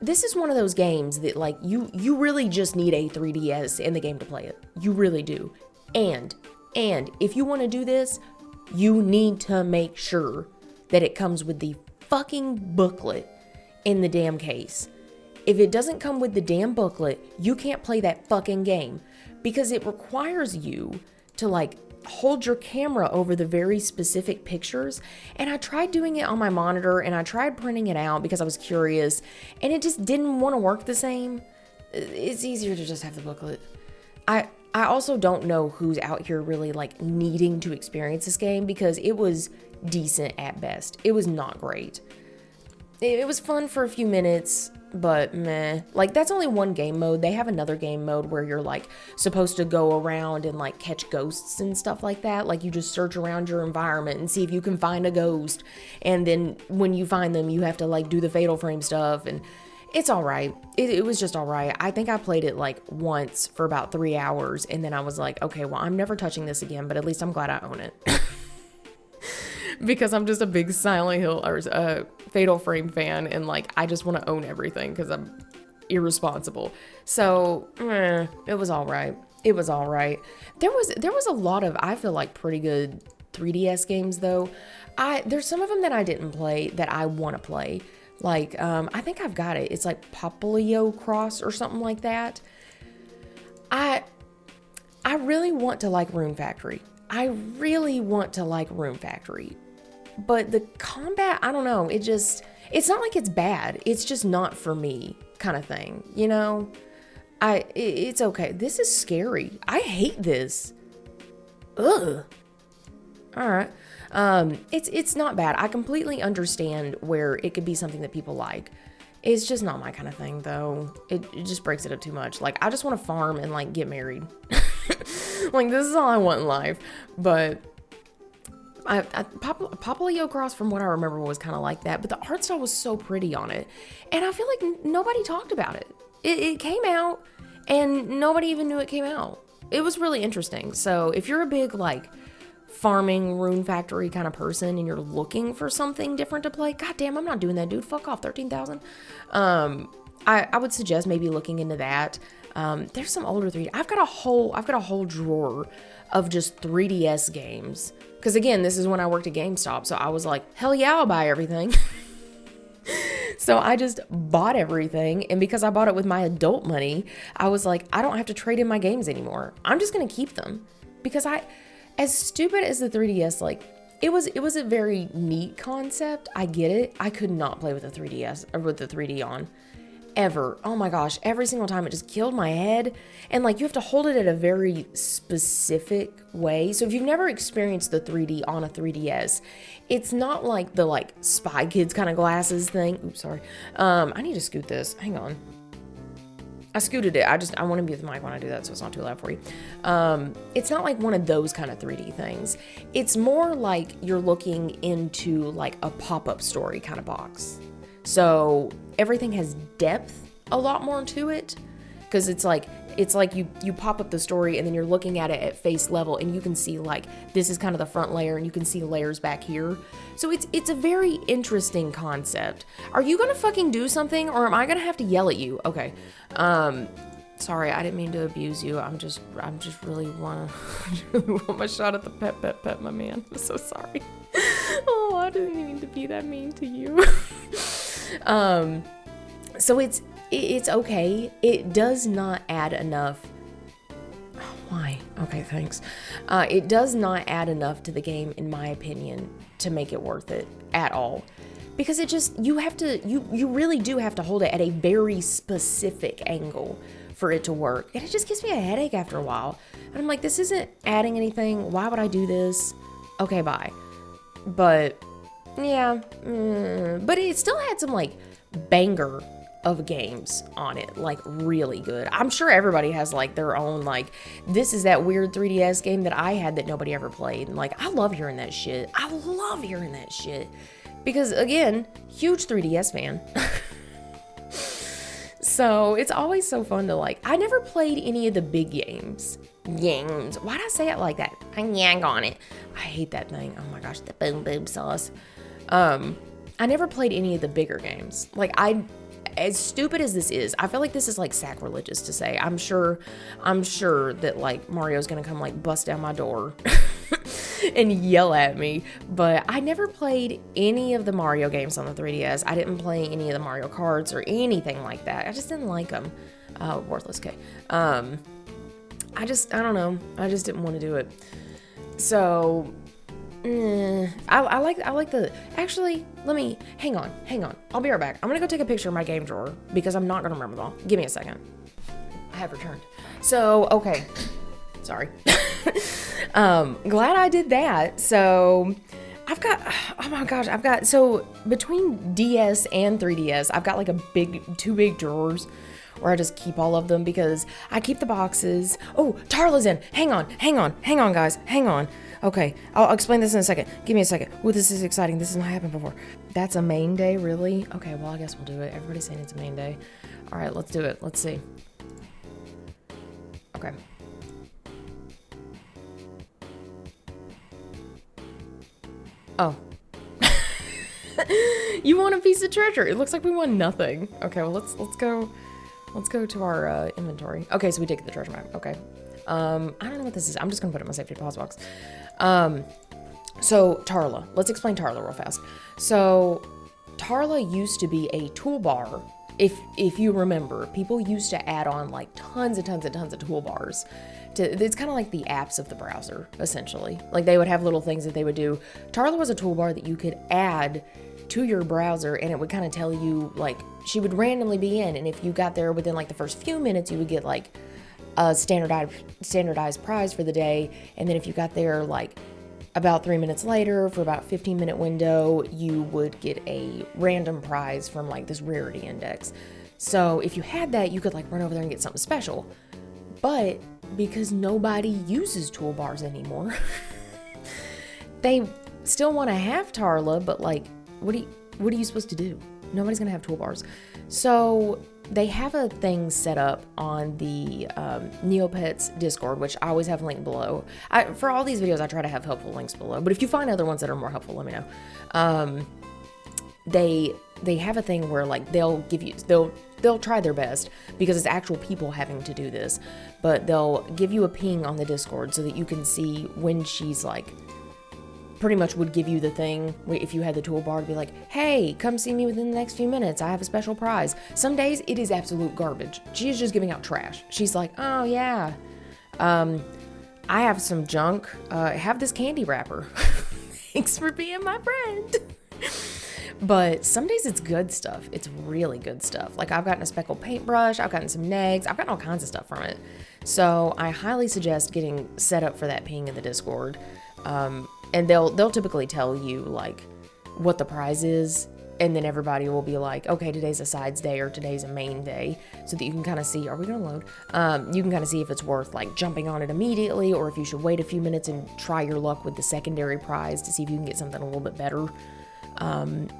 this is one of those games that like you really just need a 3DS in the game to play it. You really do. And if you want to do this, you need to make sure that it comes with the fucking booklet in the damn case. If it doesn't come with the damn booklet, you can't play that fucking game, because it requires you to like hold your camera over the very specific pictures. And I tried doing it on my monitor, and I tried printing it out because I was curious, and it just didn't want to work the same. It's easier to just have the booklet. I also don't know who's out here really like needing to experience this game, because it was decent at best. It was not great. It was fun for a few minutes, but meh. Like, that's only one game mode. They have another game mode where you're like supposed to go around and like catch ghosts and stuff like that. Like, you just search around your environment and see if you can find a ghost, and then when you find them, you have to like do the Fatal Frame stuff. And it's all right. It was just all right. I think I played it like once for about 3 hours, and then I was like, okay, well, I'm never touching this again, but at least I'm glad I own it. Because I'm just a big Silent Hill or Fatal Frame fan, and like I just want to own everything because I'm irresponsible. So it was all right. It was all right. There was a lot of, I feel like, pretty good 3DS games though. There's some of them that I didn't play that I want to play. Like, I think I've got it. It's like Poplio Cross or something like that. I really want to like Rune Factory. I really want to like Rune Factory. But the combat, I don't know. It's not like it's bad. It's just not for me kind of thing, you know? It's okay. This is scary. I hate this. Ugh. All right. It's not bad. I completely understand where it could be something that people like. It's just not my kind of thing, though. It just breaks it up too much. Like, I just want to farm and, like, get married. Like, this is all I want in life. But Poplio Cross, from what I remember, was kind of like that. But the art style was so pretty on it. And I feel like nobody talked about it. It came out, and nobody even knew it came out. It was really interesting. So if you're a big, like, farming Rune Factory kind of person and you're looking for something different to play, goddamn, I'm not doing that, dude. Fuck off, 13,000. I would suggest maybe looking into that. There's some older 3D. I've got a whole drawer of just 3DS games. Because again, this is when I worked at GameStop, so I was like, hell yeah, I'll buy everything. So I just bought everything, and because I bought it with my adult money, I was like, I don't have to trade in my games anymore. I'm just gonna keep them. Because as stupid as the 3DS, like, it was a very neat concept. I get it. I could not play with the 3DS or with the 3D on. Ever. Oh my gosh, every single time it just killed my head. And like, you have to hold it at a very specific way. So if you've never experienced the 3D on a 3DS, it's not like the like Spy Kids kind of glasses thing. Oops, sorry. I need to scoot this. Hang on. I scooted it. I want to be with the mic when I do that, so it's not too loud for you. It's not like one of those kind of 3D things. It's more like you're looking into like a pop-up story kind of box. So everything has depth a lot more to it, because it's like you pop up the story and then you're looking at it at face level, and you can see like this is kind of the front layer and you can see layers back here. So it's a very interesting concept. Are you gonna fucking do something, or am I gonna have to yell at you? Okay. Sorry, I didn't mean to abuse you. I'm just really want my shot at the pet, my man. I'm so sorry. Oh, I didn't mean to be that mean to you. So it's okay. It does not add enough. Why? Okay, thanks. It does not add enough to the game, in my opinion, to make it worth it at all. Because it just, you really do have to hold it at a very specific angle for it to work. And it just gives me a headache after a while. And I'm like, this isn't adding anything. Why would I do this? Okay, bye. But yeah, but it still had some like banger of games on it, like really good. I'm sure everybody has like their own, like, this is that weird 3DS game that I had that nobody ever played. And like, I love hearing that shit. Because again, huge 3DS fan. So it's always so fun to like, I never played any of the big games. Why'd I say it like that? I yang on it. I hate that thing. Oh my gosh, the boom sauce. I never played any of the bigger games. Like, as stupid as this is, I feel like this is like sacrilegious to say. I'm sure that like Mario's gonna come like bust down my door and yell at me, but I never played any of the Mario games on the 3DS. I didn't play any of the Mario Karts or anything like that. I just didn't like them. Worthless K. I don't know. I just didn't want to do it. So I like the, actually, hang on. I'll be right back. I'm gonna go take a picture of my game drawer because I'm not gonna remember them all. Give me a second. I have returned. So, okay. Sorry. Glad I did that. So I've got, so between DS and 3DS, I've got like two big drawers where I just keep all of them because I keep the boxes. Oh, Tarla's in. Hang on, guys. Hang on. Okay, I'll explain this in a second. Give me a second. Ooh, this is exciting. This has not happened before. That's a main day, really? Okay, well, I guess we'll do it. Everybody's saying it's a main day. All right, let's do it. Let's see. Okay. Oh. You want a piece of treasure. It looks like we won nothing. Okay, well, let's go to our inventory. Okay, so we did get the treasure map. Okay. I don't know what this is. I'm just gonna put it in my safety deposit box. So Tarla. Let's explain Tarla real fast. So Tarla used to be a toolbar. If you remember, people used to add on like tons and tons and tons of toolbars. It's kind of like the apps of the browser, essentially. Like they would have little things that they would do. Tarla was a toolbar that you could add to your browser, and it would kind of tell you, like, she would randomly be in, and if you got there within like the first few minutes, you would get like a standardized prize for the day. And then if you got there like about 3 minutes later, for about 15-minute window, you would get a random prize from like this rarity index. So if you had that, you could like run over there and get something special. But because nobody uses toolbars anymore, they still want to have Tarla, but like, what are you supposed to do? Nobody's gonna have toolbars. So they have a thing set up on the Neopets Discord, which I always have linked below. For all these videos, I try to have helpful links below, but if you find other ones that are more helpful, let me know. They have a thing where like they'll try their best, because it's actual people having to do this, but they'll give you a ping on the Discord so that you can see when she's like, pretty much would give you the thing if you had the toolbar to be like, hey, come see me within the next few minutes, I have a special prize. Some days it is absolute garbage. She is just giving out trash. She's like, oh yeah, I have some junk, have this candy wrapper. Thanks for being my friend. But some days it's good stuff. It's really good stuff. Like I've gotten a speckled paintbrush, I've gotten some nags, I've gotten all kinds of stuff from it. So I highly suggest getting set up for that ping in the Discord. And they'll typically tell you like what the prize is, and then everybody will be like, okay, today's a sides day or today's a main day, so that you can kind of see, are we gonna load? You can kind of see if it's worth like jumping on it immediately, or if you should wait a few minutes and try your luck with the secondary prize to see if you can get something a little bit better.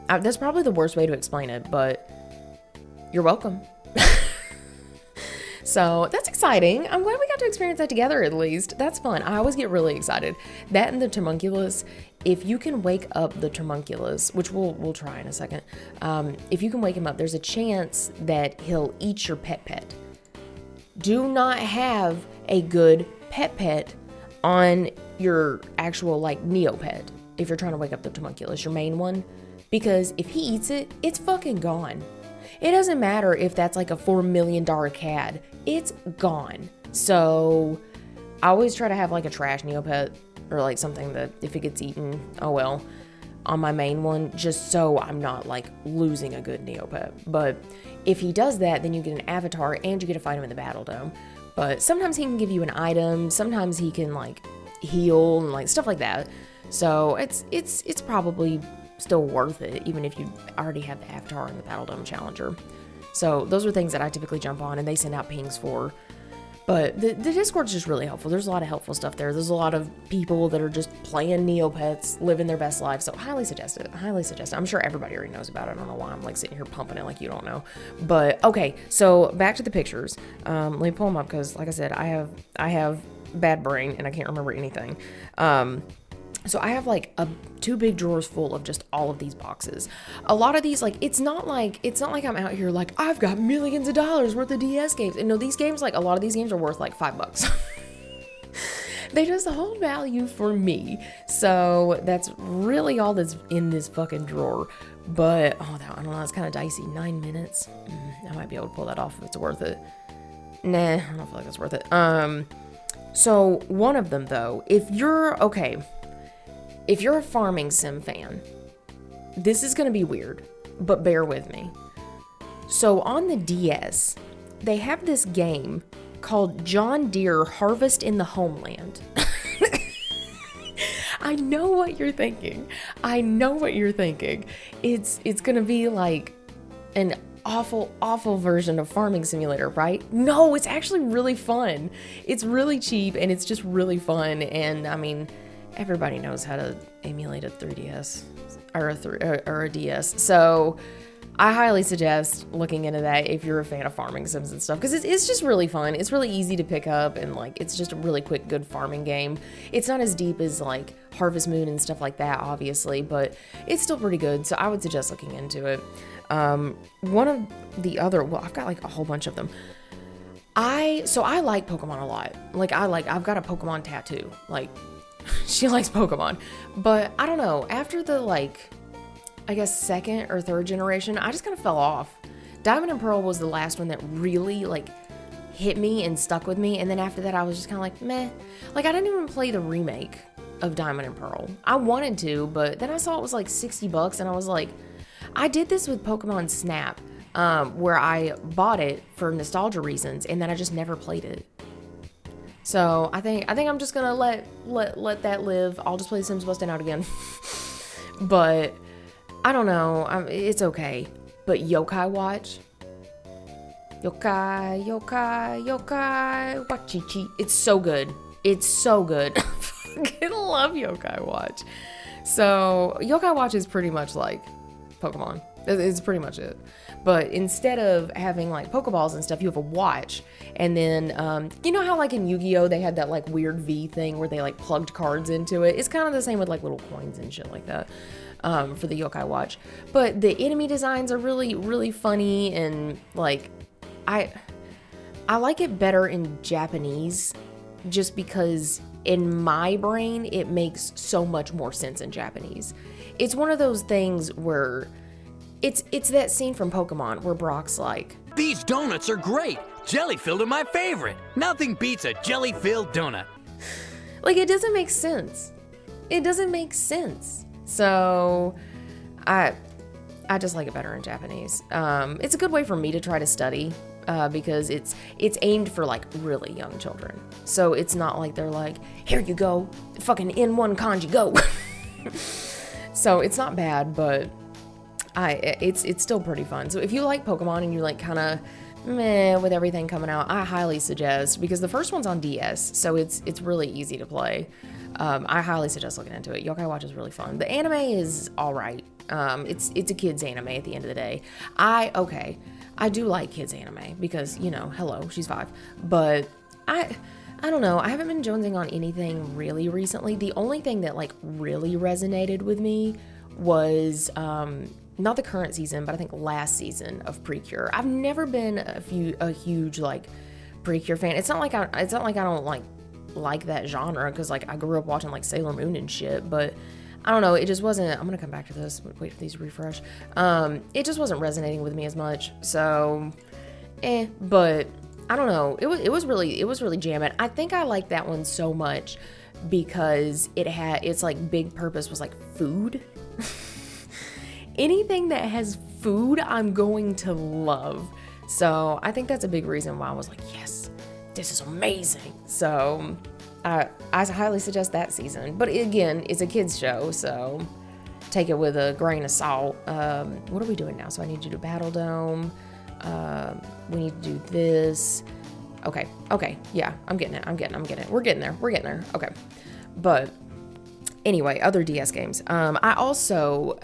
That's probably the worst way to explain it, but you're welcome. So that's exciting. I'm glad we got to experience that together at least. That's fun. I always get really excited. That and the Termunculus, if you can wake up the Termunculus, which we'll try in a second, if you can wake him up, there's a chance that he'll eat your pet. Do not have a good pet on your actual like Neopet if you're trying to wake up the Termunculus, your main one, because if he eats it, it's fucking gone. It doesn't matter if that's like a $4 million CAD, it's gone. So I always try to have like a trash Neopet, or like something that if it gets eaten, oh well, on my main one, just so I'm not like losing a good Neopet. But if he does that, then you get an avatar and you get to fight him in the Battle Dome. But sometimes he can give you an item, sometimes he can like heal and like stuff like that. So it's probably still worth it, even if you already have the avatar and the Battle Dome Challenger. So those are things that I typically jump on and they send out pings for. But the Discord's just really helpful. There's a lot of helpful stuff there. There's a lot of people that are just playing Neopets, living their best life. So highly suggest it. Highly suggest it. I'm sure everybody already knows about it. I don't know why I'm like sitting here pumping it like you don't know. But okay, so back to the pictures. Let me pull them up because, like I said, I have bad brain and I can't remember anything. So I have like two big drawers full of just all of these boxes. A lot of these, like, it's not like I'm out here like, I've got millions of dollars worth of DS games. And no, these games, like a lot of these games are worth like $5. They just hold value for me. So that's really all that's in this fucking drawer. But, I don't know, it's kind of dicey. 9 minutes. I might be able to pull that off if it's worth it. Nah, I don't feel like it's worth it. So one of them though, if you're a farming sim fan, this is going to be weird, but bear with me. So on the DS, they have this game called John Deere Harvest in the Homeland. I know what you're thinking. It's going to be like an awful version of Farming Simulator, right? No, it's actually really fun. It's really cheap and it's just really fun. And I mean, everybody knows how to emulate a 3DS or a DS. So I highly suggest looking into that if you're a fan of farming sims and stuff, because it's just really fun. It's really easy to pick up, and like it's just a really quick, good farming game. It's not as deep as like Harvest Moon and stuff like that, obviously, but it's still pretty good. So I would suggest looking into it. One of the other, well, I've got like a whole bunch of them. I like Pokemon a lot. Like I've got a Pokemon tattoo. Like, she likes Pokemon, but I don't know, after the like I guess, second or third generation, I just kind of fell off. Diamond and Pearl was the last one that really, like, hit me and stuck with me. And then after that, I was just kind of like, meh. Like, I didn't even play the remake of Diamond and Pearl. I wanted to, but then I saw it was like $60 and I was like, I did this with Pokemon Snap, where I bought it for nostalgia reasons and then I just never played it. So I think I'm just gonna let that live. I'll just play Sims Bustin' Out again. But I don't know. It's okay. But Yokai Watch. Yokai, Wachichi. It's so good. It's so good. I fucking love Yokai Watch. So Yokai Watch is pretty much like Pokemon. It's pretty much it. But instead of having like Pokeballs and stuff, you have a watch. And then, you know how like in Yu-Gi-Oh! They had that like weird V thing where they like plugged cards into it? It's kind of the same with like little coins and shit like that. For the Yokai Watch. But the enemy designs are really, really funny, and like I like it better in Japanese just because in my brain it makes so much more sense in Japanese. It's one of those things where it's that scene from Pokemon where Brock's like, "These donuts are great. Jelly-filled are my favorite. Nothing beats a jelly-filled donut." Like, it doesn't make sense. It doesn't make sense. So I just like it better in Japanese. It's a good way for me to try to study because it's aimed for like really young children. So it's not like they're like, here you go, fucking N1 kanji, go. So it's not bad, but it's still pretty fun. So if you like Pokemon and you like kind of meh with everything coming out, I highly suggest, because the first one's on DS, so it's really easy to play. I highly suggest looking into it. Yokai Watch is really fun. The anime is all right. It's a kid's anime at the end of the day. I do like kids anime because, you know, hello, she's 5. But I don't know. I haven't been jonesing on anything really recently. The only thing that like really resonated with me was not the current season, but I think last season of Precure. I've never been a huge like Precure fan. It's not like I don't like that genre, because like I grew up watching like Sailor Moon and shit, but I don't know, it just wasn't. I'm gonna come back to this, wait for these to refresh. It just wasn't resonating with me as much, so but I don't know, it was really jamming. I think I like that one so much because its like big purpose was like food. Anything that has food I'm going to love, so I think that's a big reason why I was like, yes, this is amazing. So I highly suggest that season. But again, it's a kids show, so take it with a grain of salt. What are we doing now? So I need to do Battle Dome. We need to do this. Okay. Yeah, I'm getting it. We're getting there. Okay. But anyway, other DS games. I also,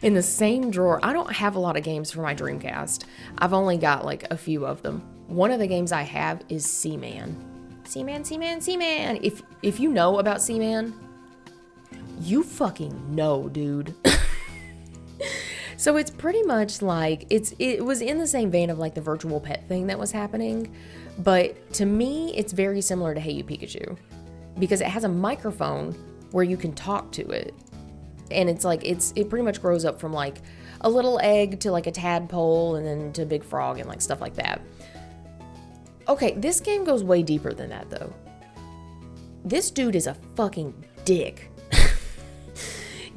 in the same drawer, I don't have a lot of games for my Dreamcast. I've only got like a few of them. One of the games I have is Seaman. Seaman. If you know about Seaman, you fucking know, dude. So it's pretty much like, it was in the same vein of like the virtual pet thing that was happening, but to me, it's very similar to Hey You Pikachu, because it has a microphone where you can talk to it. And it's like, it pretty much grows up from like a little egg to like a tadpole and then to a big frog and like stuff like that. Okay, this game goes way deeper than that though. This dude is a fucking dick.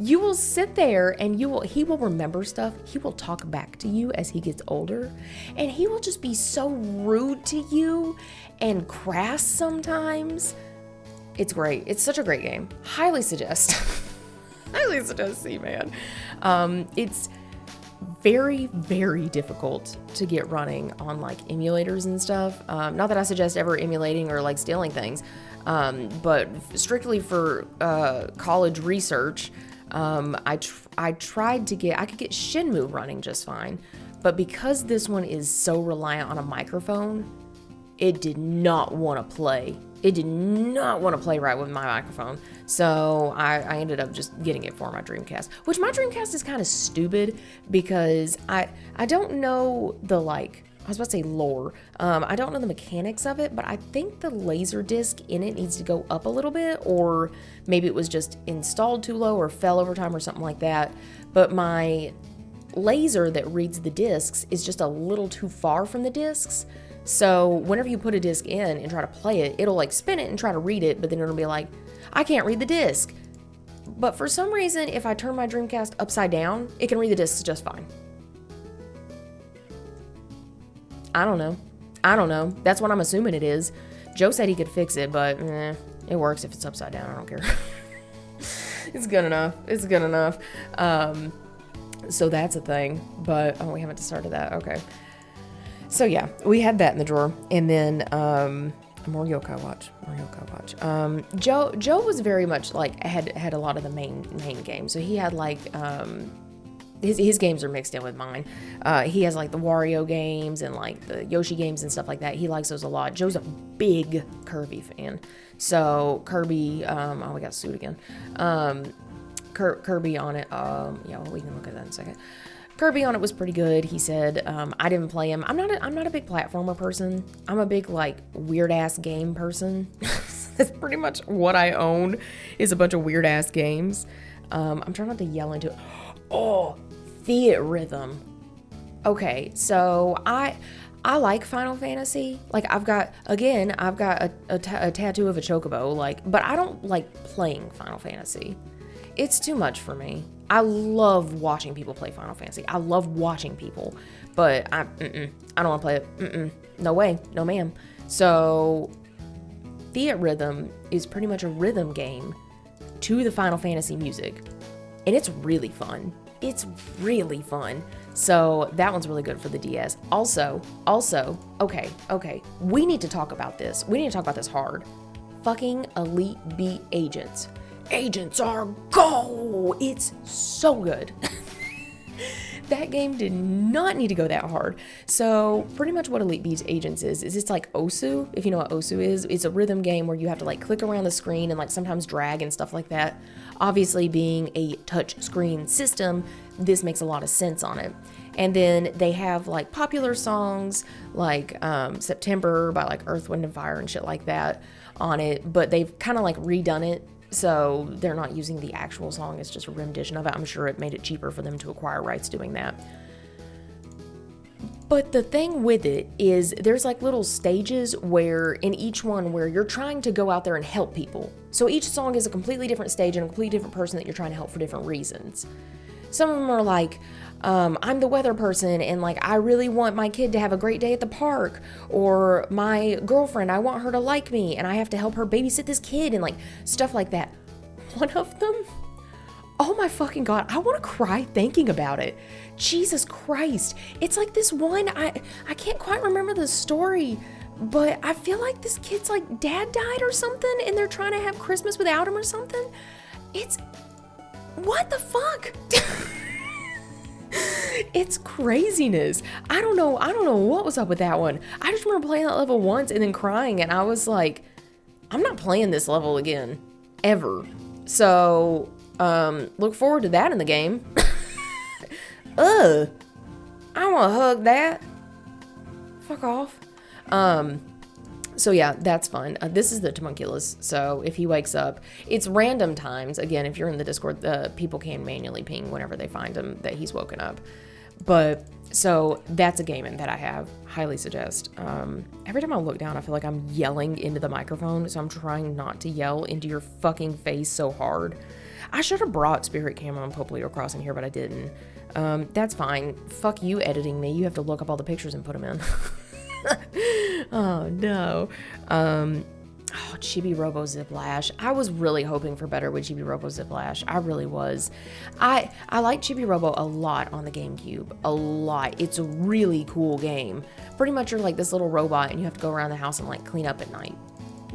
You will sit there and he will remember stuff. He will talk back to you as he gets older, and he will just be so rude to you and crass sometimes. It's great. It's such a great game. Highly suggest. Highly suggest Seaman. It's very, very difficult to get running on like emulators and stuff. Not that I suggest ever emulating or like stealing things, but strictly for college research, I tried to I could get Shenmue running just fine, but because this one is so reliant on a microphone, it did not want to play. It did not want to play right with my microphone. So I ended up just getting it for my Dreamcast, which my Dreamcast is kind of stupid because I don't know the like, was about to say lore. I don't know the mechanics of it, but I think the laser disc in it needs to go up a little bit, or maybe it was just installed too low or fell over time or something like that. But my laser that reads the discs is just a little too far from the discs. So whenever you put a disc in and try to play it, it'll like spin it and try to read it, but then it'll be like, I can't read the disc. But for some reason, if I turn my Dreamcast upside down, it can read the discs just fine. I don't know. That's what I'm assuming it is. Joe said he could fix it, but it works if it's upside down. I don't care. It's good enough. So that's a thing. But, we haven't started that. Okay. So yeah, we had that in the drawer. And then, more Yokai Watch. Joe was very much like, had a lot of the main games. So he had like, his games are mixed in with mine. He has like the Wario games and like the Yoshi games and stuff like that. He likes those a lot. Joe's a big Kirby fan. So Kirby, we got sued again. Kirby on it. We can look at that in a second. Kirby on it was pretty good. He said, I didn't play him. I'm not a big platformer person. I'm a big like weird ass game person. That's pretty much what I own, is a bunch of weird ass games. I'm trying not to yell into it. Oh, Theatrhythm. Okay, so I like Final Fantasy. Like I've got a tattoo of a chocobo. Like, but I don't like playing Final Fantasy. It's too much for me. I love watching people play Final Fantasy. I love watching people, but I don't want to play it. No way, no ma'am. So, Theatrhythm is pretty much a rhythm game to the Final Fantasy music, and it's really fun. So that one's really good for the DS. Also, okay, we need to talk about this. We need to talk about this hard. Fucking Elite Beat Agents. Agents are go! It's so good. That game did not need to go that hard. So pretty much what Elite Beat Agents is it's like Osu, if you know what Osu is. It's a rhythm game where you have to like click around the screen and like sometimes drag and stuff like that. Obviously being a touch screen system, this makes a lot of sense on it. And then they have like popular songs like September by like Earth, Wind & Fire and shit like that on it, but they've kind of like redone it. So they're not using the actual song, it's just a rendition of it. I'm sure it made it cheaper for them to acquire rights doing that. But the thing with it is there's like little stages where in each one where you're trying to go out there and help people. So each song is a completely different stage and a completely different person that you're trying to help for different reasons. Some of them are like, I'm the weather person and like I really want my kid to have a great day at the park, or my girlfriend, I want her to like me and I have to help her babysit this kid and like stuff like that. One of them, oh my fucking God, I want to cry thinking about it. Jesus Christ. It's like this one, I can't quite remember the story, but I feel like this kid's like dad died or something and they're trying to have Christmas without him or something. It's, what the fuck? It's craziness. I don't know what was up with that one. I just remember playing that level once and then crying, and I was like, I'm not playing this level again, ever. So, look forward to that in the game. I want to hug that. Fuck off. So yeah, that's fun. This is the Homunculus, so if he wakes up, it's random times. Again, if you're in the Discord, people can manually ping whenever they find him that he's woken up. But, so that's a game that I have. Highly suggest. Every time I look down, I feel like I'm yelling into the microphone, so I'm trying not to yell into your fucking face so hard. I should have brought Spirit Camera and Pope Leo Cross in here, but I didn't. That's fine. Fuck you editing me. You have to look up all the pictures and put them in. Oh no. Chibi Robo Ziplash. I was really hoping for better with Chibi Robo Ziplash. I really was. I like Chibi Robo a lot on the GameCube. A lot. It's a really cool game. Pretty much you're like this little robot and you have to go around the house and like clean up at night.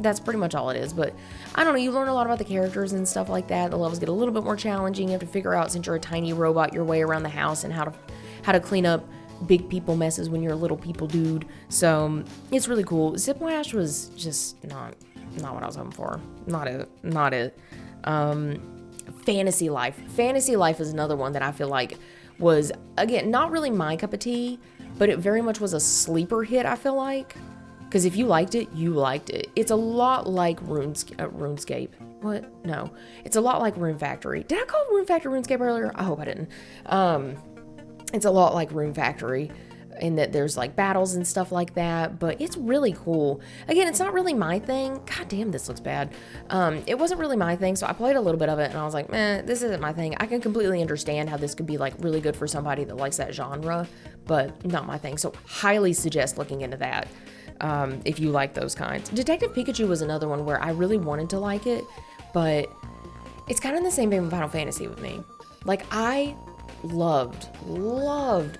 That's pretty much all it is. But I don't know, you learn a lot about the characters and stuff like that. The levels get a little bit more challenging. You have to figure out, since you're a tiny robot, your way around the house and how to clean up big people messes when you're a little people dude. So it's really cool. Ziplash was just not what I was hoping for. Not it. Fantasy Life. Fantasy Life is another one that I feel like was, again, not really my cup of tea, but it very much was a sleeper hit, I feel like. Because if you liked it, you liked it. It's a lot like RuneScape. What? No. It's a lot like Rune Factory. Did I call Rune Factory RuneScape earlier? I hope I didn't. It's a lot like Rune Factory in that there's like battles and stuff like that, but it's really cool. Again, it's not really my thing. God damn, this looks bad. It wasn't really my thing, so I played a little bit of it and I was like, man, this isn't my thing. I can completely understand how this could be like really good for somebody that likes that genre, but not my thing. So highly suggest looking into that. If you like those kinds. Detective Pikachu was another one where I really wanted to like it, but it's kind of in the same vein with Final Fantasy with me. Like, I loved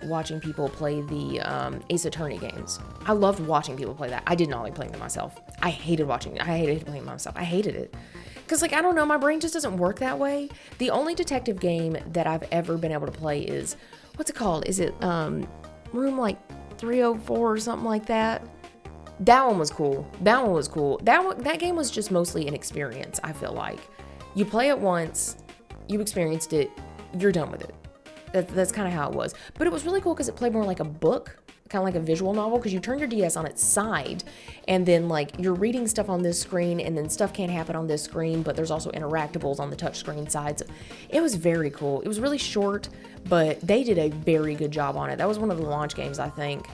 watching people play the Ace Attorney games. I loved watching people play that. I did not like playing them myself. I hated playing them myself. I hated it. Because, like, I don't know, my brain just doesn't work that way. The only detective game that I've ever been able to play is, what's it called? Is it Room, like, 304 or something like that? That one was cool. That game was just mostly an experience, I feel like. You play it once, you experienced it, you're done with it. That's kind of how it was. But it was really cool because it played more like a book, kind of like a visual novel, because you turn your DS on its side, and then like you're reading stuff on this screen, and then stuff can't happen on this screen, but there's also interactables on the touchscreen side. So it was very cool. It was really short, but they did a very good job on it. That was one of the launch games, I think,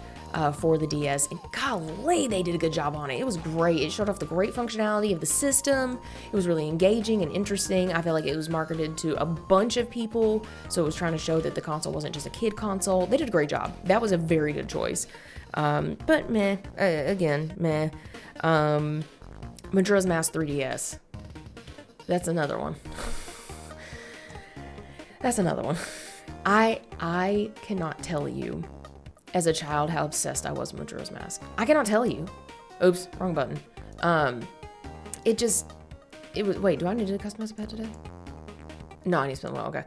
for the DS, and golly, they did a good job on it. It was great. It showed off the great functionality of the system. It was really engaging and interesting. I feel like it was marketed to a bunch of people, so it was trying to show that the console wasn't just a kid console. They did a great job. That was a very good choice. But meh, again, meh. Majora's Mask 3DS. That's another one. I cannot tell you as a child how obsessed I was with Majora's Mask. I cannot tell you. Oops, wrong button. Wait, do I need to customize a pet today? No, I need to spend well, okay.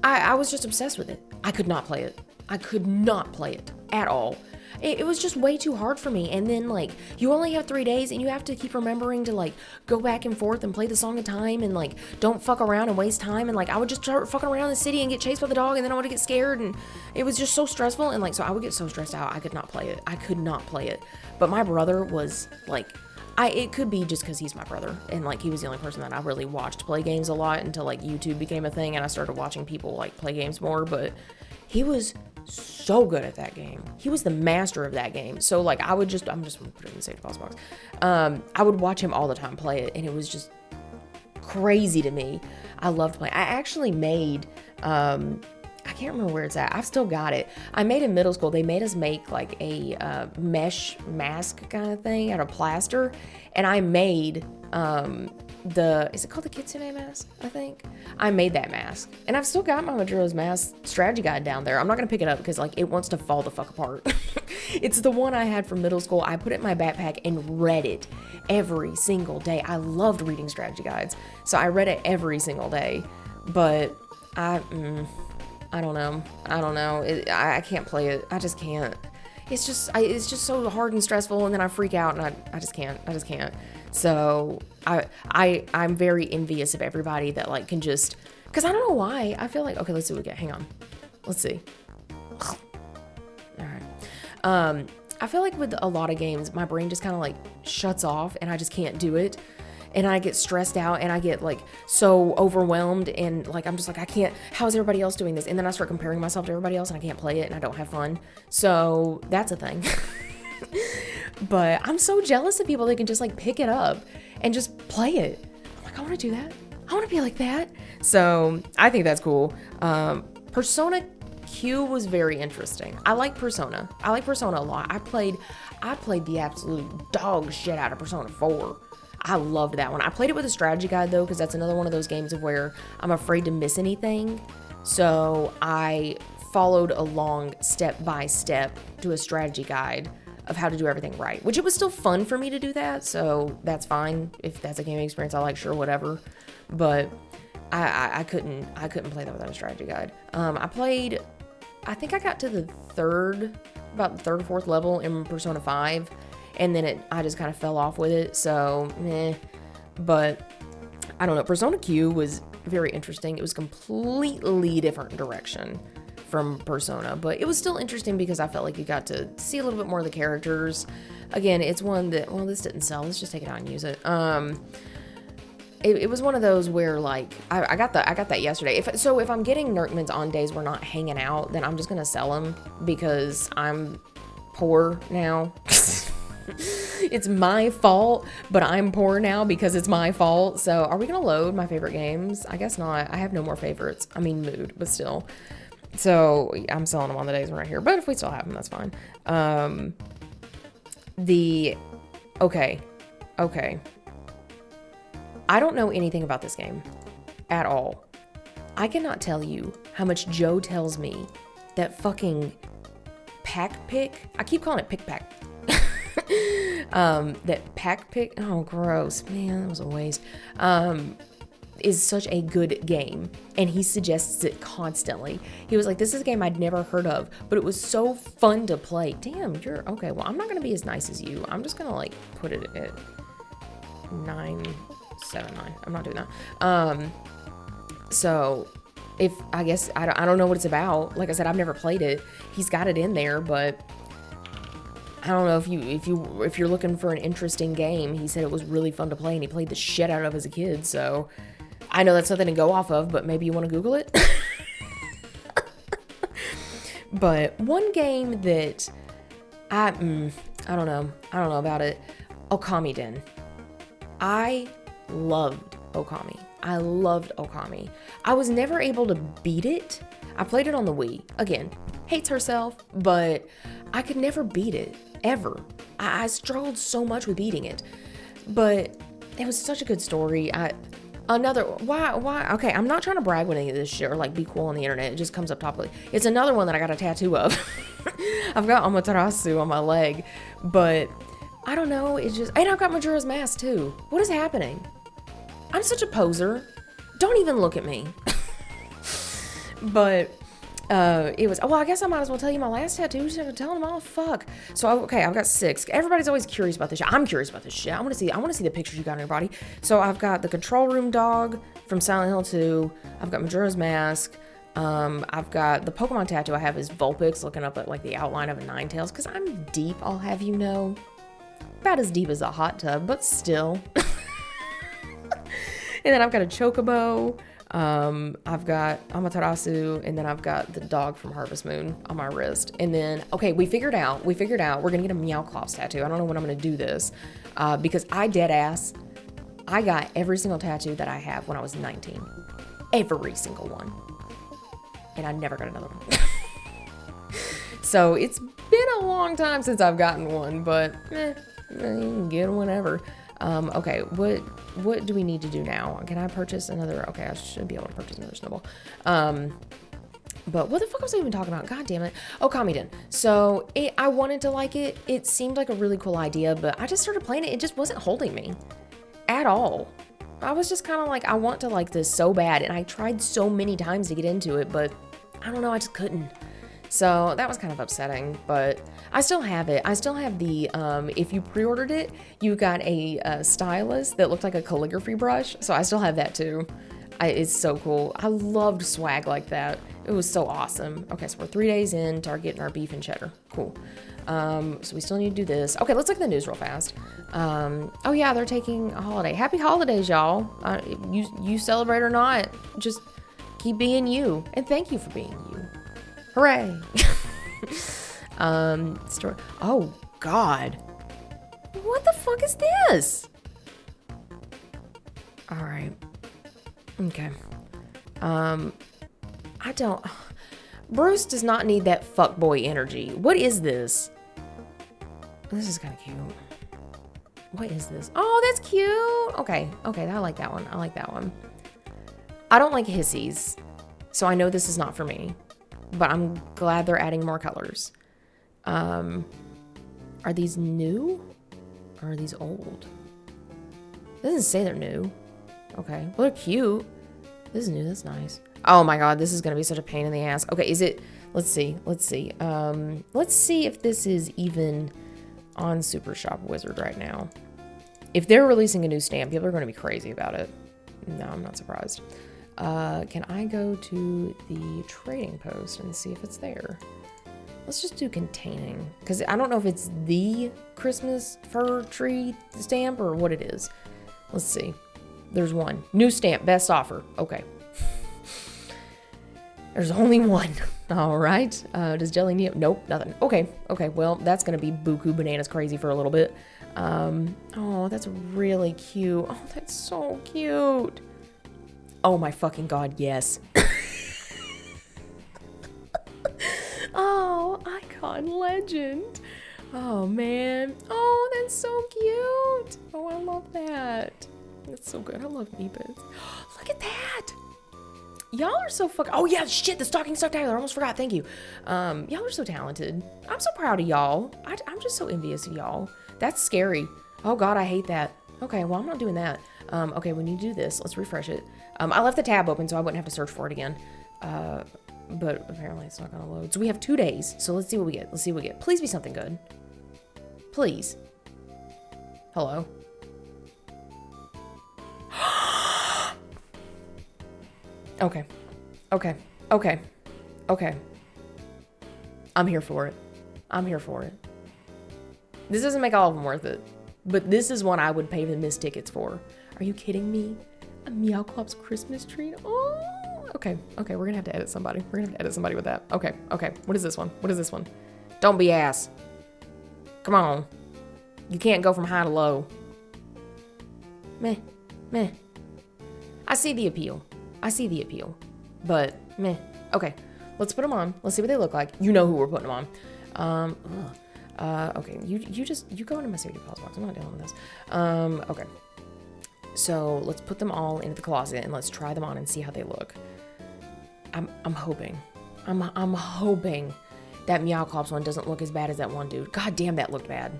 I was just obsessed with it. I could not play it. I could not play it at all. It was just way too hard for me. And then, like, you only have 3 days and you have to keep remembering to, like, go back and forth and play the Song of Time and, like, don't fuck around and waste time. And, like, I would just start fucking around the city and get chased by the dog, and then I would get scared, and it was just so stressful. And, like, so I would get so stressed out, I could not play it. But my brother was, like, it could be just because he's my brother, and, like, he was the only person that I really watched play games a lot until, like, YouTube became a thing and I started watching people, like, play games more. But he was so good at that game. He was the master of that game. So, like, I'm just gonna put it in the save deposit box. I would watch him all the time play it, and it was just crazy to me. I loved playing. I actually made, I can't remember where it's at. I've still got it. I made in middle school, they made us make like a mesh mask kind of thing out of plaster, and I made is it called the Kitsune mask, I think? I made that mask. And I've still got my Majora's Mask strategy guide down there. I'm not going to pick it up because, like, it wants to fall the fuck apart. It's the one I had from middle school. I put it in my backpack and read it every single day. I loved reading strategy guides. So I read it every single day. But I don't know. I can't play it. I just can't. It's just so hard and stressful, and then I freak out, and I just can't. So I'm very envious of everybody that, like, can just, because I don't know why. I feel like, okay, let's see what we get. Hang on. Let's see. All right. I feel like with a lot of games, my brain just kind of, like, shuts off, and I just can't do it. And I get stressed out, and I get, like, so overwhelmed, and, like, I'm just like, I can't, how is everybody else doing this? And then I start comparing myself to everybody else, and I can't play it, and I don't have fun. So that's a thing. But I'm so jealous of people that can just, like, pick it up and just play it. I'm like, I want to do that. I want to be like that. So I think that's cool. Persona Q was very interesting. I like Persona a lot. I played the absolute dog shit out of Persona 4. I loved that one. I played it with a strategy guide, though, because that's another one of those games of where I'm afraid to miss anything. So I followed along step by step to a strategy guide of how to do everything right, which it was still fun for me to do that. So that's fine. If that's a gaming experience I like, sure, whatever. But I couldn't play that without a strategy guide. I think I got to about the third or fourth level in Persona 5. And then I just kind of fell off with it, so meh. But I don't know. Persona Q was very interesting. It was completely different direction from Persona, but it was still interesting because I felt like you got to see a little bit more of the characters. Again, it's one that, well, this didn't sell. Let's just take it out and use it. It was one of those where, like, I got that yesterday. If I'm getting Nerkmans on days we're not hanging out, then I'm just gonna sell them because I'm poor now. It's my fault, but I'm poor now because it's my fault. So are we gonna load my favorite games? I guess not. I have no more favorites. I mean, mood, but still. So I'm selling them on the days we're not here, but if we still have them, that's fine. Okay. I don't know anything about this game at all. I cannot tell you how much Joe tells me that fucking pack pick, I keep calling it pick pack. That pack pick, oh gross, man, that was a waste. Is such a good game, and he suggests it constantly. He was like, this is a game I'd never heard of, but it was so fun to play. Damn, you're okay. Well, I'm not gonna be as nice as you. I'm just gonna like put it at 979. I'm not doing that. So if I guess I don't know what it's about. Like I said, I've never played it. He's got it in there, but I don't know if you're looking for an interesting game. He said it was really fun to play, and he played the shit out of as a kid. So I know that's nothing to go off of, but maybe you want to Google it. But one game that I don't know about it. Okami Den. I loved Okami. I was never able to beat it. I played it on the Wii. Again, hates herself, but I could never beat it, ever. I struggled so much with beating it. But it was such a good story. Why? Okay, I'm not trying to brag with any of this shit or like be cool on the internet. It just comes up topically. It's another one that I got a tattoo of. I've got Amaterasu on my leg, but I don't know. It's just, and I've got Majora's Mask too. What is happening? I'm such a poser. Don't even look at me. But it was, well, I guess I might as well tell you my last tattoo. Just have to tell them all. Fuck. So I've got 6. Everybody's always curious about this shit. I'm curious about this shit. I want to see the pictures you got on your body. So I've got the control room dog from Silent Hill 2. I've got Majora's Mask. I've got the Pokemon tattoo I have is Vulpix, looking up at like the outline of a Ninetales, because I'm deep, I'll have you know. About as deep as a hot tub, but still. And then I've got a Chocobo. I've got Amaterasu, and then I've got the dog from Harvest Moon on my wrist. And then, okay, we figured out we're gonna get a Meowclops tattoo. I don't know when I'm gonna do this, because I got every single tattoo that I have when I was 19. Every single one. And I never got another one. So it's been a long time since I've gotten one, but you can get one whenever. Okay, what do we need to do now? Can I purchase another? Okay, I should be able to purchase another snowball. But what the fuck was I even talking about? God damn it. Oh, Okami Den. So I wanted to like it. It seemed like a really cool idea, but I just started playing it. It just wasn't holding me at all. I was just kind of like, I want to like this so bad. And I tried so many times to get into it, but I don't know, I just couldn't. So that was kind of upsetting, but I still have it. I still have the, if you pre-ordered it, you got a stylus that looked like a calligraphy brush. So I still have that too. It's so cool. I loved swag like that. It was so awesome. Okay, so we're 3 days in to getting our beef and cheddar. Cool. So we still need to do this. Okay, let's look at the news real fast. Oh yeah, they're taking a holiday. Happy holidays, y'all. You celebrate or not, just keep being you. And thank you for being you. Hooray. Oh God. What the fuck is this? All right. Okay. Bruce does not need that fuckboy energy. What is this? This is kind of cute. What is this? Oh, that's cute. Okay, I like that one. I don't like hissies, so I know this is not for me, but I'm glad they're adding more colors. Are these new or are these old? It doesn't say they're new. Okay, well, they're cute. This is new, that's nice. Oh my God, this is gonna be such a pain in the ass. Okay, is it, let's see. Let's see if this is even on Super Shop Wizard right now. If they're releasing a new stamp, people are gonna be crazy about it. No, I'm not surprised. Can I go to the trading post and see if it's there? Let's just do containing, because I don't know if it's the Christmas fir tree stamp or what it is. Let's see. There's one. New stamp, best offer. Okay. There's only one. All right. Does Jelly need... Nope, nothing. Okay. Okay, well, that's going to be buku bananas crazy for a little bit. Oh, that's really cute. Oh, that's so cute. Oh my fucking God, yes. Oh, icon legend. Oh, man. Oh, that's so cute. Oh, I love that. That's so good. I love Neopets. Look at that. Y'all are so fucking... Oh, yeah, shit. The stocking stuck Tyler. I almost forgot. Thank you. Y'all are so talented. I'm so proud of y'all. I'm just so envious of y'all. That's scary. Oh, God, I hate that. Okay, well, I'm not doing that. Okay, when you do this, let's refresh it. I left the tab open so I wouldn't have to search for it again. But apparently it's not gonna load. So we have 2 days. So let's see what we get. Let's see what we get. Please be something good. Please. Hello. Okay. Okay. Okay. Okay. I'm here for it. I'm here for it. This doesn't make all of them worth it. But this is one I would pay the missed tickets for. Are you kidding me? A Meowclops Christmas tree? Oh. Okay, okay, we're gonna have to edit somebody. We're gonna have to edit somebody with that. Okay, okay, what is this one? What is this one? Don't be ass. Come on. You can't go from high to low. Meh, meh. I see the appeal. I see the appeal. But, meh. Okay, let's put them on. Let's see what they look like. You know who we're putting them on. Okay, you go into my safety deposit box. I'm not dealing with this. Okay. So let's put them all into the closet and let's try them on and see how they look. I'm hoping that Meowclops one doesn't look as bad as that one dude. God damn, that looked bad.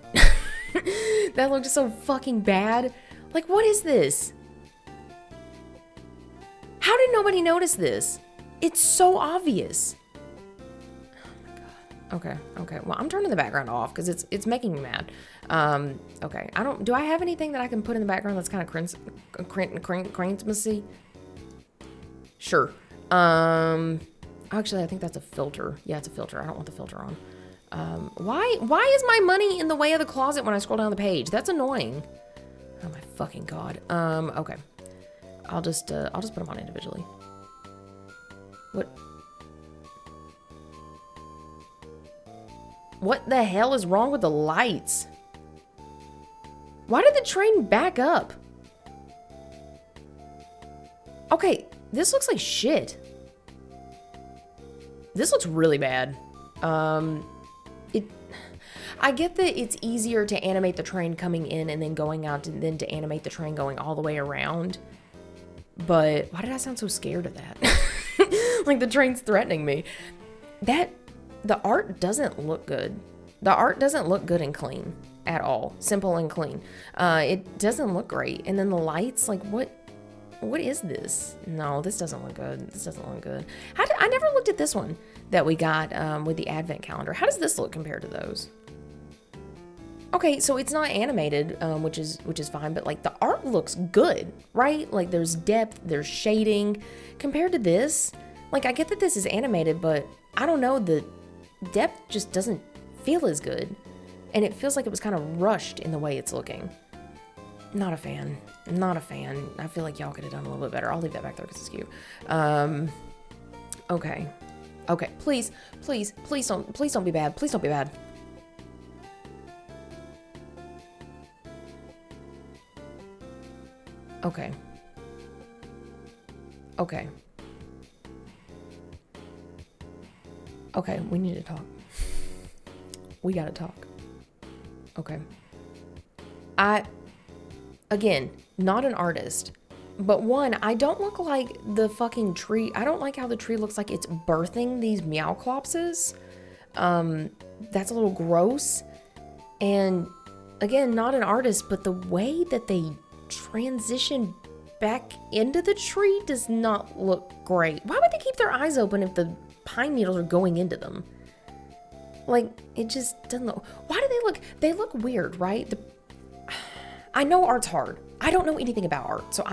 That looked so fucking bad. Like, what is this? How did nobody notice this? It's so obvious. Oh my God. Okay, okay. Well, I'm turning the background off because it's making me mad. Okay. Do I have anything that I can put in the background that's kind of Christmassy? Sure. Actually, I think that's a filter. Yeah, it's a filter. I don't want the filter on. Why is my money in the way of the closet when I scroll down the page? That's annoying. Oh my fucking God. Okay. I'll just put them on individually. What the hell is wrong with the lights? Why did the train back up? Okay, this looks like shit. This looks really bad. I get that it's easier to animate the train coming in and then going out than to animate the train going all the way around. But why did I sound so scared of that? Like the train's threatening me. The art doesn't look good. The art doesn't look good and clean at all. Simple and clean. It doesn't look great. And then the lights, like what is this? No, this doesn't look good. This doesn't look good. I never looked at this one that we got with the advent calendar. How does this look compared to those? Okay, so it's not animated, which is fine, but like the art looks good, right? Like there's depth, there's shading. Compared to this, like I get that this is animated, but I don't know, the depth just doesn't feel as good. And it feels like it was kind of rushed in the way it's looking. Not a fan. Not a fan. I feel like y'all could have done a little bit better. I'll leave that back there because it's cute. Okay. Okay, please don't be bad. Please don't be bad. Okay. Okay. Okay, we need to talk. We gotta talk. Okay. Again, not an artist, but one, I don't look like the fucking tree. I don't like how the tree looks like it's birthing these Meowclopses. That's a little gross. And again, not an artist, but the way that they transition back into the tree does not look great. Why would they keep their eyes open if the pine needles are going into them? Like, it just doesn't look... Why do they look... They look weird, right? I know art's hard. I don't know anything about art, so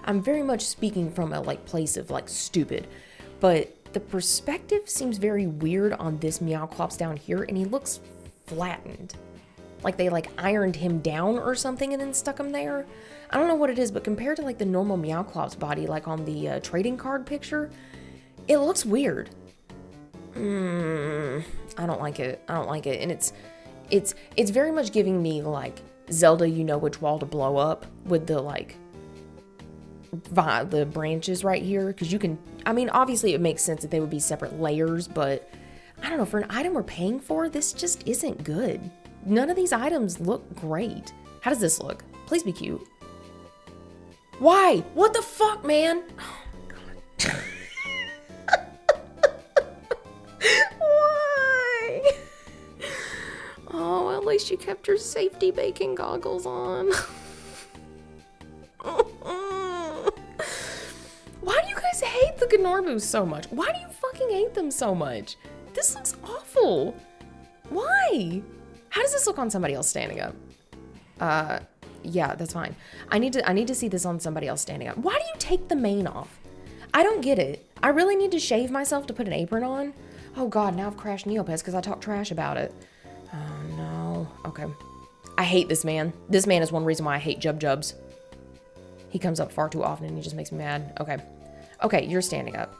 I'm very much speaking from a like place of like stupid, but the perspective seems very weird on this Meowclops down here, and he looks flattened. Like they like ironed him down or something and then stuck him there. I don't know what it is, but compared to like the normal Meowclops body, like on the trading card picture, it looks weird. I don't like it. I don't like it. And it's very much giving me like Zelda, you know which wall to blow up with the like the branches right here. Because you can, I mean, obviously it makes sense that they would be separate layers, but I don't know, for an item we're paying for, this just isn't good. None of these items look great. How does this look? Please be cute. Why? What the fuck, man? Oh, God. Why? Oh, at least you kept your safety baking goggles on. Why do you guys hate the Gnorboos so much? Why do you fucking hate them so much? This looks awful. Why? How does this look on somebody else standing up? Yeah, that's fine. I need to see this on somebody else standing up. Why do you take the mane off? I don't get it. I really need to shave myself to put an apron on. Oh God, now I've crashed Neopets because I talked trash about it. Oh no. Okay. I hate this man. This man is one reason why I hate Jubs. He comes up far too often and he just makes me mad. Okay. Okay, you're standing up.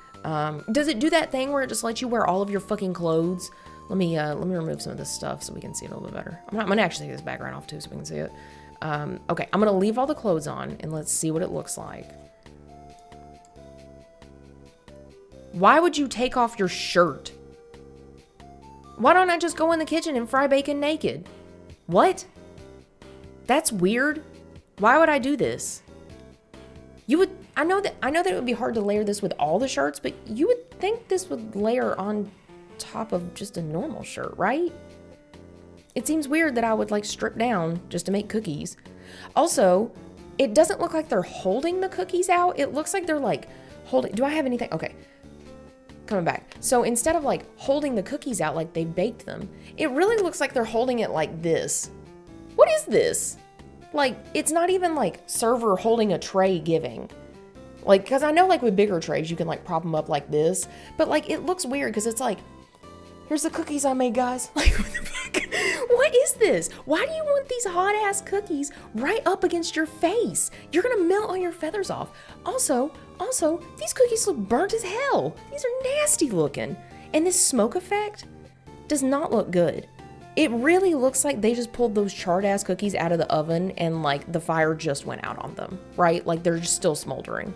Does it do that thing where it just lets you wear all of your fucking clothes? Let me remove some of this stuff so we can see it a little bit better. I'm gonna actually take this background off too so we can see it. Okay, I'm gonna leave all the clothes on and let's see what it looks like. Why would you take off your shirt? Why don't I just go in the kitchen and fry bacon naked? What? That's weird. Why would I do this? You would, I know that it would be hard to layer this with all the shirts, but you would think this would layer on top of just a normal shirt, right? It seems weird that I would like strip down just to make cookies. Also, it doesn't look like they're holding the cookies out. It looks like they're like holding, do I have anything? Okay, coming back. So instead of like holding the cookies out like they baked them, it really looks like they're holding it like this. What is this? Like, it's not even like server holding a tray giving. Like, because I know like with bigger trays, you can like prop them up like this, but like it looks weird because it's like, here's the cookies I made, guys. Like, what the fuck? What is this? Why do you want these hot ass cookies right up against your face? You're gonna melt all your feathers off. Also, these cookies look burnt as hell. These are nasty looking. And this smoke effect does not look good. It really looks like they just pulled those charred ass cookies out of the oven and like the fire just went out on them, right? Like they're just still smoldering.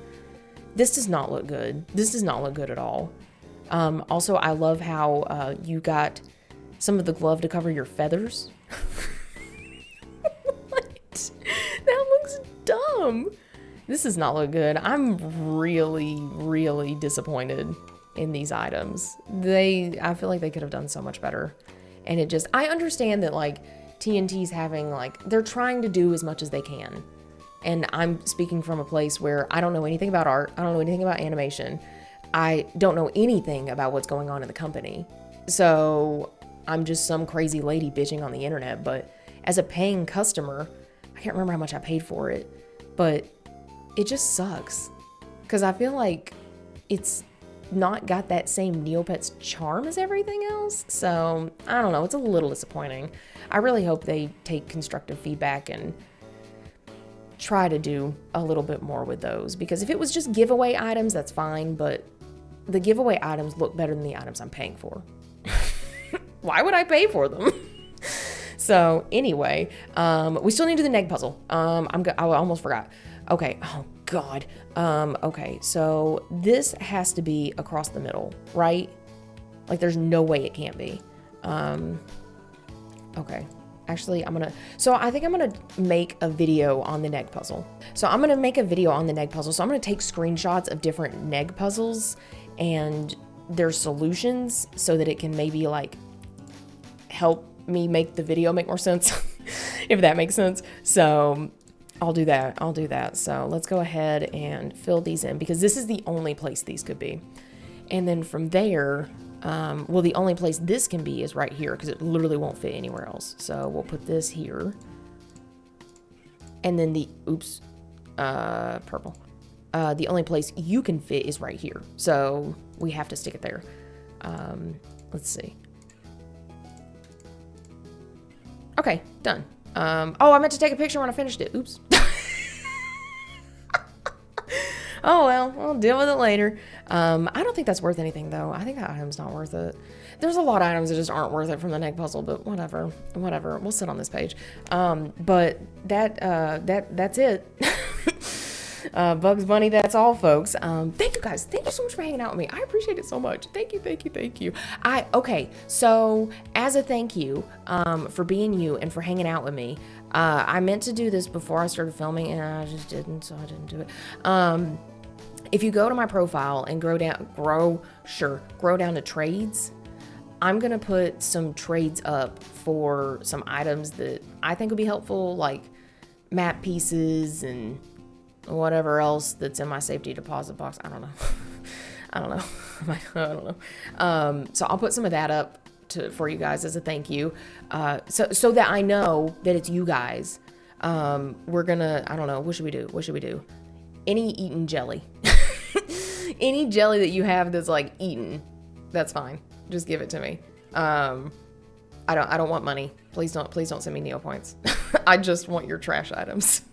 This does not look good. This does not look good at all. Also, I love how you got some of the glove to cover your feathers. What? That looks dumb. This does not look good. I'm really, really disappointed in these items. I feel like they could have done so much better. And it just, I understand that like TNT's having like, they're trying to do as much as they can. And I'm speaking from a place where I don't know anything about art. I don't know anything about animation. I don't know anything about what's going on in the company. So I'm just some crazy lady bitching on the internet. But as a paying customer, I can't remember how much I paid for it, but it just sucks. Because I feel like it's not got that same Neopets charm as everything else. So I don't know, it's a little disappointing. I really hope they take constructive feedback and try to do a little bit more with those, because if it was just giveaway items, that's fine, but the giveaway items look better than the items I'm paying for. Why would I pay for them? So anyway, we still need to do the neg puzzle. I almost forgot. Okay, oh God. Okay, so this has to be across the middle, right? Like there's no way it can't be. Okay, actually I think I'm gonna make a video on the neg puzzle. So I'm gonna make a video on the neg puzzle. So I'm gonna take screenshots of different neg puzzles and their solutions so that it can maybe like help me make the video make more sense, if that makes sense. So I'll do that. So let's go ahead and fill these in because this is the only place these could be. And then from there, well, the only place this can be is right here because it literally won't fit anywhere else. So we'll put this here. And then oops, Purple. The only place you can fit is right here. So we have to stick it there. Let's see. Okay, done. Oh, I meant to take a picture when I finished it. Oops. Oh, well, I'll deal with it later. I don't think that's worth anything, though. I think that item's not worth it. There's a lot of items that just aren't worth it from the neck puzzle, but whatever. We'll sit on this page. But that's it. Bugs Bunny, that's all, folks. Thank you guys. Thank you so much for hanging out with me. I appreciate it so much. Thank you. Okay, so as a thank you for being you and for hanging out with me, I meant to do this before I started filming and I just didn't, so I didn't do it. If you go to my profile and grow down to trades, I'm gonna put some trades up for some items that I think would be helpful, like map pieces and whatever else that's in my safety deposit box. I don't know. So I'll put some of that up for you guys as a thank you, so that I know that it's you guys. We're gonna, I don't know, what should we do? Any eaten jelly. Any jelly that you have that's like eaten, that's fine. Just give it to me. I don't want money. Please don't send me Neo points. I just want your trash items.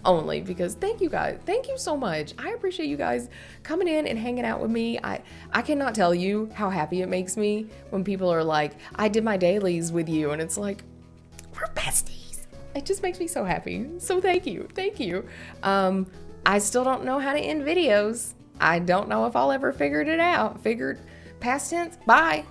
Only because thank you guys. Thank you so much. I appreciate you guys coming in and hanging out with me. I cannot tell you how happy it makes me when people are like, I did my dailies with you, and it's like, we're besties. It just makes me so happy. So thank you. I still don't know how to end videos. I don't know if I'll ever figure it out. Past tense. Bye.